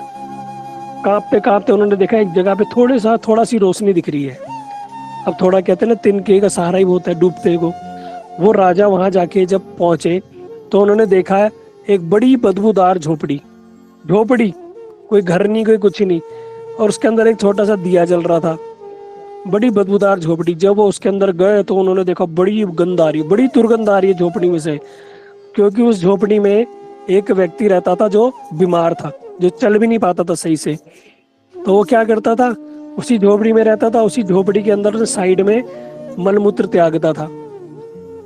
कांपते कांपते उन्होंने देखा एक जगह पे थोड़ा सी रोशनी दिख रही है। अब थोड़ा कहते हैं ना, तिनके का सहारा ही होता है डूबते को। वो राजा वहां जाके जब पहुंचे तो उन्होंने देखा है एक बड़ी बदबूदार झोपड़ी, कोई घर नहीं, कोई कुछ नहीं, और उसके अंदर एक छोटा सा दिया जल रहा था। बड़ी बदबूदार झोपड़ी। जब वो उसके अंदर गए तो उन्होंने देखा बड़ी गंध आ रही, बड़ी दुर्गंध आ रही है झोपड़ी में से, क्योंकि उस झोपड़ी में एक व्यक्ति रहता था जो बीमार था, जो चल भी नहीं पाता था सही से। तो वो क्या करता था, उसी झोपड़ी में रहता था, उसी झोपड़ी के अंदर साइड में मलमूत्र त्यागता था।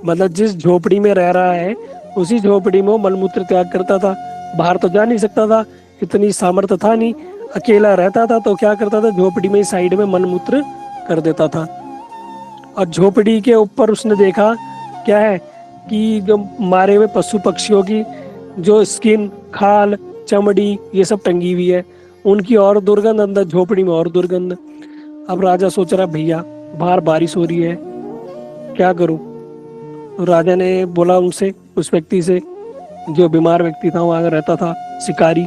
मतलब जिस झोपड़ी में रह रहा है उसी झोपड़ी में वो मलमूत्र त्याग करता था। बाहर तो जा नहीं सकता था, इतनी सामर्थ्य था नहीं, अकेला रहता था। तो क्या करता था, झोपड़ी में साइड में मलमूत्र कर देता था। और झोपड़ी के ऊपर उसने देखा क्या है कि जो मारे हुए पशु पक्षियों की जो स्किन, खाल, चमड़ी ये सब टंगी हुई है, उनकी और दुर्गंध, अंदर झोपड़ी में और दुर्गंध। अब राजा सोच रहा, भैया बाहर बारिश हो रही है, क्या करूं। तो राजा ने बोला उनसे, उस व्यक्ति से जो बीमार व्यक्ति था, वहां रहता था शिकारी,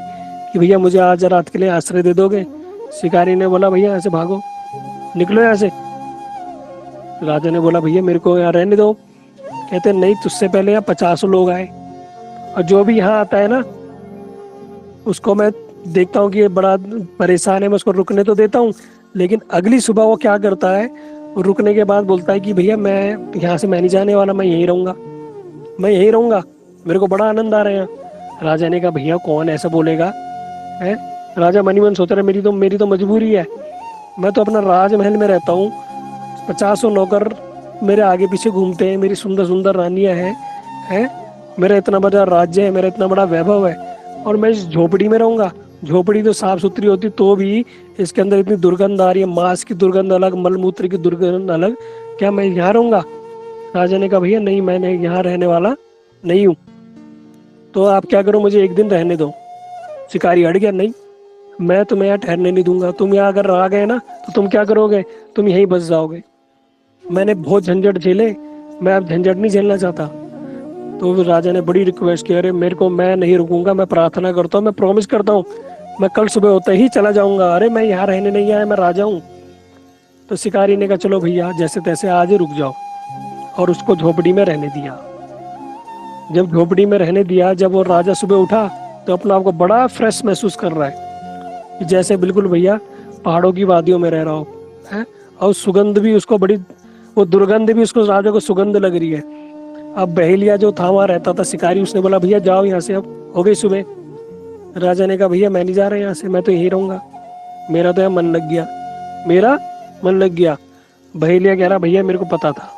कि भैया मुझे आज रात के लिए आश्रय दे दोगे। शिकारी ने बोला, भैया यहाँ से भागो, निकलो यहाँ से। राजा ने बोला, भैया मेरे को यहाँ रहने दो। कहते नहीं, तुझसे पहले यहाँ 50 लोग आए और जो भी यहाँ आता है ना उसको मैं देखता हूँ कि ये बड़ा परेशान है, मैं उसको रुकने तो देता हूँ, लेकिन अगली सुबह वो क्या करता है, वो रुकने के बाद बोलता है कि भैया मैं यहाँ से मैं नहीं जाने वाला, मैं यहीं रहूंगा, मेरे को बड़ा आनंद आ रहा है यहाँ। राजा ने कहा, भैया कौन ऐसा बोलेगा है। राजा मनी मन सोच रहा, मेरी तो मजबूरी है, मैं तो अपना राजमहल में रहता हूँ, 50 नौकर मेरे आगे पीछे घूमते हैं, मेरी सुंदर सुंदर रानियां हैं, मेरा इतना बड़ा राज्य है, मेरा इतना बड़ा वैभव है, और मैं इस झोपड़ी में रहूंगा। झोपड़ी तो साफ सुथरी होती तो भी इसके अंदर इतनी दुर्गंध आ रही है, मांस की दुर्गंध अलग, मलमूत्र की दुर्गंध अलग, क्या मैं यहाँ रहूंगा। राजा ने कहा, भैया नहीं, मैं यहाँ रहने वाला नहीं हूँ, तो आप क्या करो, मुझे एक दिन रहने दो। शिकारी हट गया, नहीं मैं तुम्हें यहाँ ठहरने नहीं दूंगा, तुम यहाँ अगर आ गए ना तो तुम क्या करोगे, तुम यहीं बस जाओगे। मैंने बहुत झंझट झेले, मैं अब झंझट नहीं झेलना चाहता। तो राजा ने बड़ी रिक्वेस्ट की, अरे मेरे को, मैं नहीं रुकूंगा, मैं प्रार्थना करता हूँ, मैं प्रॉमिस करता हूँ, मैं कल सुबह होते ही चला जाऊंगा। अरे मैं यहाँ रहने नहीं आया, मैं राजा हूँ। तो शिकारी ने कहा, चलो भैया जैसे तैसे आज ही रुक जाओ, और उसको झोपड़ी में रहने दिया। जब झोपड़ी में रहने दिया, जब वो राजा सुबह उठा तो अपना आपको बड़ा फ्रेश महसूस कर रहा है, कि जैसे बिल्कुल भैया पहाड़ों की वादियों में रह रहा हो, है, और सुगंध भी उसको बड़ी, वो दुर्गंध भी उसको, राजा को सुगंध लग रही है। अब बहेलिया जो था वहां रहता था शिकारी, उसने बोला भैया जाओ यहाँ से, अब हो गई सुबह। राजा ने कहा भैया मैं नहीं जा रहा यहाँ से, मैं तो यहीं रहूंगा, मेरा तो यहाँ मन लग गया, मेरा मन लग गया। बहेलिया कह रहा भैया मेरे को पता था,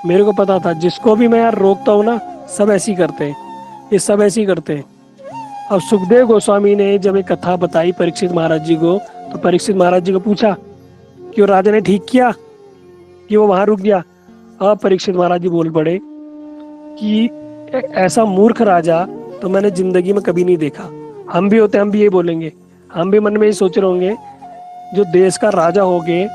मेरे को पता था, जिसको भी मैं यार रोकता हूँ ना सब ऐसे ही करते हैं, ये सब ऐसे ही करते हैं। अब सुखदेव गोस्वामी ने जब एक कथा बताई परीक्षित महाराज जी को, तो परीक्षित महाराज जी को पूछा कि वो राजा ने ठीक किया कि वो वहां रुक गया। अब परीक्षित महाराज जी बोल पड़े कि ऐसा मूर्ख राजा तो मैंने जिंदगी में कभी नहीं देखा। हम भी होते, हम भी ये बोलेंगे, हम भी मन में ये सोच रहे होंगे, जो देश का राजा हो गए,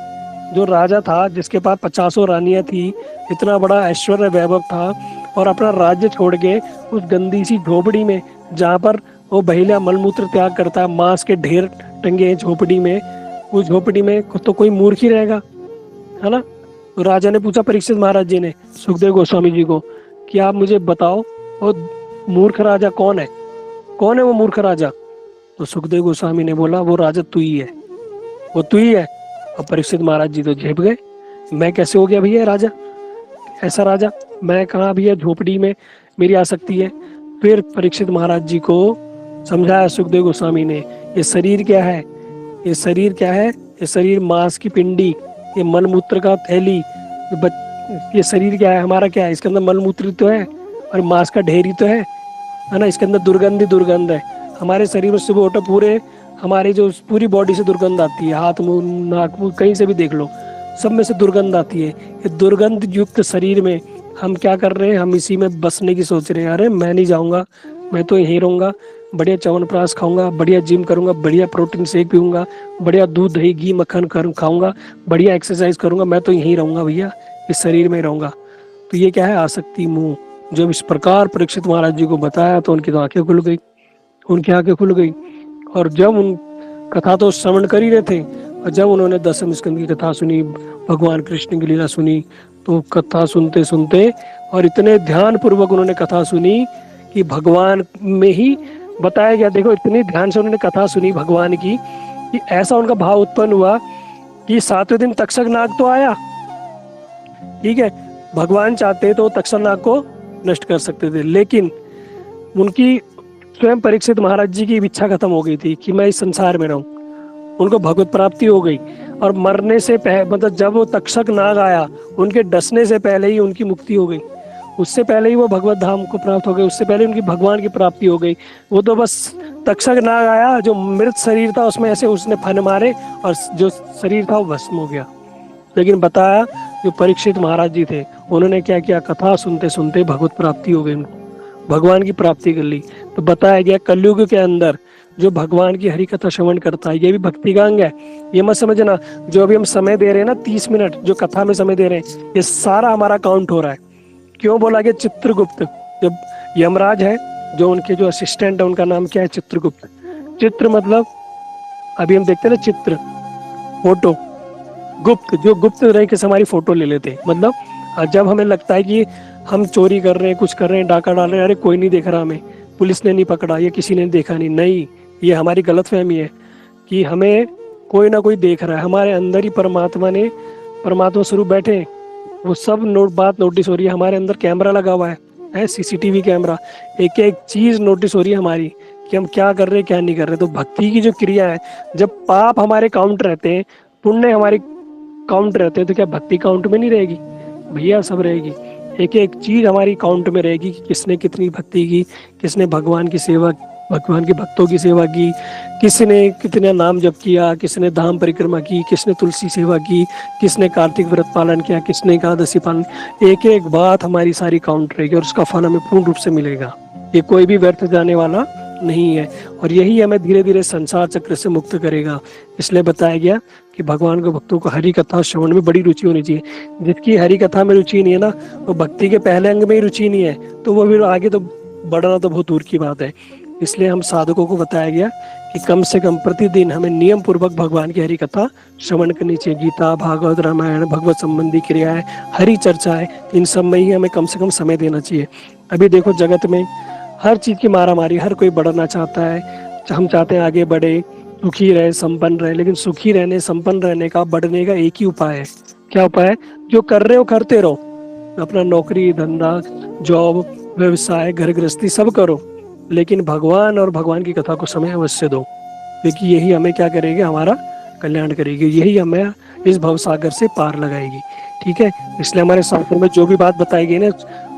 जो राजा था जिसके पास 50 रानियां थी, इतना बड़ा ऐश्वर्य वैभव था, और अपना राज्य छोड़ के उस गंदी सी झोपड़ी में जहाँ पर वो बहेलिया मलमूत्र त्याग करता है, मांस के ढेर टंगे हैं झोपड़ी में, उस झोपड़ी में तो कोई मूर्ख ही रहेगा, है ना। तो राजा ने पूछा परीक्षित महाराज जी ने सुखदेव गोस्वामी जी को कि आप मुझे बताओ वो मूर्ख राजा कौन है, कौन है वो मूर्ख राजा। तो सुखदेव गोस्वामी ने बोला वो राजा तू ही है, वो तू ही है। और परीक्षित महाराज जी तो झेप गए, मैं कैसे हो गया भैया राजा, ऐसा राजा मैं कहाँ भैया, झोपड़ी में मेरी आसक्ति है। फिर परीक्षित महाराज जी को समझाया सुखदेव गोस्वामी ने, ये शरीर क्या है, ये शरीर क्या है, ये शरीर मांस की पिंडी, ये मलमूत्र का थैली, ये शरीर क्या है, हमारा क्या है, इसके अंदर मलमूत्र तो है और मांस का ढेरी तो है ना, इसके अंदर दुर्गंध ही दुर्गंध है। हमारे शरीर में सुबह उठो पूरे हमारी जो पूरी बॉडी से दुर्गंध आती है, हाथ मुंह नाक मुंह कहीं से भी देख लो सब में से दुर्गंध आती है। ये दुर्गंध युक्त शरीर में हम क्या कर रहे हैं, हम इसी में बसने की सोच रहे हैं। अरे मैं नहीं जाऊंगा, मैं तो यहीं रहूंगा, बढ़िया च्यवनप्राश खाऊंगा, बढ़िया जिम करूंगा, बढ़िया प्रोटीन शेक पीऊंगा, बढ़िया दूध दही घी मक्खन खाऊंगा, बढ़िया एक्सरसाइज करूंगा, मैं तो यहीं रहूंगा भैया, इस शरीर में रहूंगा। तो ये क्या है, आसक्ति मोह। जब इस प्रकार परीक्षित महाराज जी को बताया तो उनकी तो आंखें खुल गई, उनकी आंखें खुल गई। और जब उन कथा तो श्रवण कर ही रहे थे, और जब उन्होंने दशम स्कंद की कथा सुनी, भगवान कृष्ण की लीला सुनी, तो कथा सुनते सुनते और इतने ध्यान पूर्वक उन्होंने कथा सुनी कि भगवान में ही बताया गया। देखो इतनी ध्यान से उन्होंने कथा सुनी भगवान की कि ऐसा उनका भाव उत्पन्न हुआ कि 7वें दिन तक्षक नाग तो आया, ठीक है, भगवान चाहते तो तक्षक नाग को नष्ट कर सकते थे, लेकिन उनकी स्वयं परीक्षित महाराज जी की इच्छा खत्म हो गई थी कि मैं इस संसार में रहूं। उनको भगवत प्राप्ति हो गई, और मरने से मतलब जब वो तक्षक नाग आया उनके डसने से पहले ही उनकी मुक्ति हो गई, उससे पहले ही वो भगवत धाम को प्राप्त हो गए, उससे पहले उनकी भगवान की प्राप्ति हो गई। वो तो बस तक्षक नाग आया, जो मृत शरीर था उसमें ऐसे उसने फन मारे और जो शरीर था वो भस्म हो गया। लेकिन बताया जो परीक्षित महाराज जी थे उन्होंने क्या किया, कथा सुनते सुनते भगवत प्राप्ति हो गई, उनको भगवान की प्राप्ति कर ली। तो बताया गया कलयुग के अंदर जो भगवान की हरि कथा श्रवण करता है ये भी भक्ति का अंग है। ये मत समझना जो अभी हम समय दे रहे हैं ना 30 मिनट जो कथा में समय दे रहे हैं, ये सारा हमारा काउंट हो रहा है। क्यों बोला गया चित्रगुप्त, जब यमराज है जो उनके जो असिस्टेंट है उनका नाम क्या है, चित्रगुप्त। चित्र मतलब अभी हम देखते हैं ना चित्र फोटो, गुप्त जो गुप्त रह के हमारी फोटो ले लेते, मतलब जब हमें लगता है कि हम चोरी कर रहे हैं, कुछ कर रहे हैं, डाका डाल रहे हैं, अरे कोई नहीं देख रहा, हमें पुलिस ने नहीं पकड़ा, ये किसी ने देखा नहीं, ये हमारी गलतफहमी है कि हमें कोई ना कोई देख रहा है। हमारे अंदर ही परमात्मा स्वरूप बैठे, वो सब बात नोटिस हो रही है। हमारे अंदर कैमरा लगा हुआ है सीसीटीवी कैमरा, एक एक चीज नोटिस हो रही है हमारी कि हम क्या कर रहे हैं क्या नहीं कर रहे। तो भक्ति की जो क्रिया है, जब पाप हमारे काउंट रहते हैं, पुण्य हमारे काउंट रहते हैं, तो क्या भक्ति काउंट में नहीं रहेगी भैया? सब रहेगी, एक एक चीज हमारी काउंट में रहेगी कि किसने कितनी भक्ति की, किसने भगवान की सेवा, भगवान के भक्तों की सेवा की, किसने कितना नाम जप किया, किसने धाम परिक्रमा की, किसने तुलसी सेवा की, किसने कार्तिक व्रत पालन किया, किसने एकादशी पालन, एक एक बात हमारी सारी काउंट रहेगी और उसका फल हमें पूर्ण रूप से मिलेगा। ये कोई भी व्यर्थ जाने वाला नहीं है, और यही हमें धीरे धीरे संसार चक्र से मुक्त करेगा। इसलिए बताया गया कि भगवान को भक्तों को हरि कथा श्रवण में बड़ी रुचि होनी चाहिए। जिसकी हरि कथा में रुचि नहीं है ना, वो भक्ति के पहले अंग में ही रुचि नहीं है, तो वो फिर आगे तो बढ़ना तो बहुत दूर की बात है। इसलिए हम साधकों को बताया गया कि कम से कम प्रतिदिन हमें नियम पूर्वक भगवान की हरि कथा श्रवण करनी चाहिए। गीता, भागवत, रामायण, भगवत संबंधी क्रियाएं, हरि चर्चाएं, इन सब में ही हमें कम से कम समय देना चाहिए। अभी देखो जगत में हर चीज की मारामारी, हर कोई बढ़ना चाहता है, हम चाहते हैं आगे बढ़े, सुखी रहे, संपन्न रहे। लेकिन सुखी रहने, संपन्न रहने का, बढ़ने का एक ही उपाय है। क्या उपाय है? जो कर रहे हो करते रहो, अपना नौकरी धंधा, जॉब, व्यवसाय, घर गृहस्थी सब करो, लेकिन भगवान और भगवान की कथा को समय अवश्य दो, क्योंकि यही हमें क्या करेगी? हमारा कल्याण करेगी, यही हमें इस भव सागर से पार लगाएगी। ठीक है, इसलिए हमारे शास्त्र में जो भी बात बताई गई ना,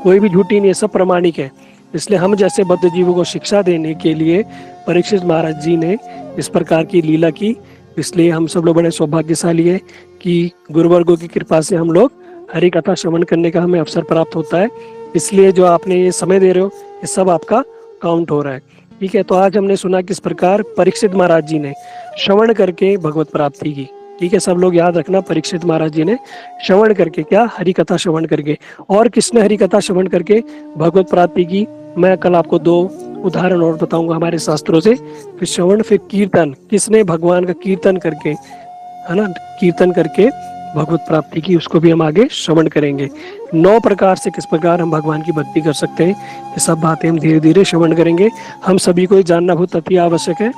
कोई भी झूठी नहीं है, सब प्रमाणिक है। इसलिए हम जैसे बद्ध जीवों को शिक्षा देने के लिए परीक्षित महाराज जी ने इस प्रकार की लीला की। इसलिए हम सब लोग बड़े सौभाग्यशाली है कि गुरुवर्गों की कृपा से हम लोग हरि कथा श्रवण करने का हमें अवसर प्राप्त होता है। इसलिए जो आपने ये समय दे रहे हो, ये सब आपका काउंट हो रहा है। ठीक है, तो आज हमने सुना किस प्रकार परीक्षित महाराज जी ने श्रवण करके भगवत प्राप्ति की। ठीक है, सब लोग याद रखना, परीक्षित महाराज जी ने श्रवण करके, क्या? हरि कथा श्रवण करके। और किसने हरि कथा श्रवण करके भगवत प्राप्ति की? मैं कल आपको 2 उदाहरण और बताऊंगा हमारे शास्त्रों से। फिर श्रवण, फिर कीर्तन, किसने भगवान का कीर्तन करके, है ना, कीर्तन करके भगवत प्राप्ति की, उसको भी हम आगे श्रवण करेंगे। 9 प्रकार से किस प्रकार हम भगवान की भक्ति कर सकते हैं, ये सब बातें हम धीरे धीरे श्रवण करेंगे। हम सभी को जानना बहुत अति आवश्यक है।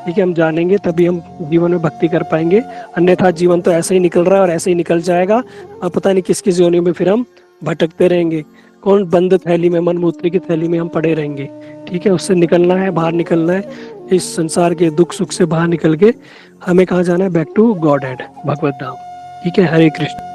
ठीक है, हम जानेंगे तभी हम जीवन में भक्ति कर पाएंगे, अन्यथा जीवन तो ऐसे ही निकल रहा है और ऐसे ही निकल जाएगा। अब पता नहीं किस किस योनि में फिर हम भटकते रहेंगे, कौन बंद थैली में, मन मूत्र की थैली में हम पड़े रहेंगे। ठीक है, उससे निकलना है, बाहर निकलना है, इस संसार के दुख सुख से बाहर निकल के हमें कहाँ जाना है? बैक टू गॉड हेड, भगवत धाम। ठीक है, हरे कृष्ण।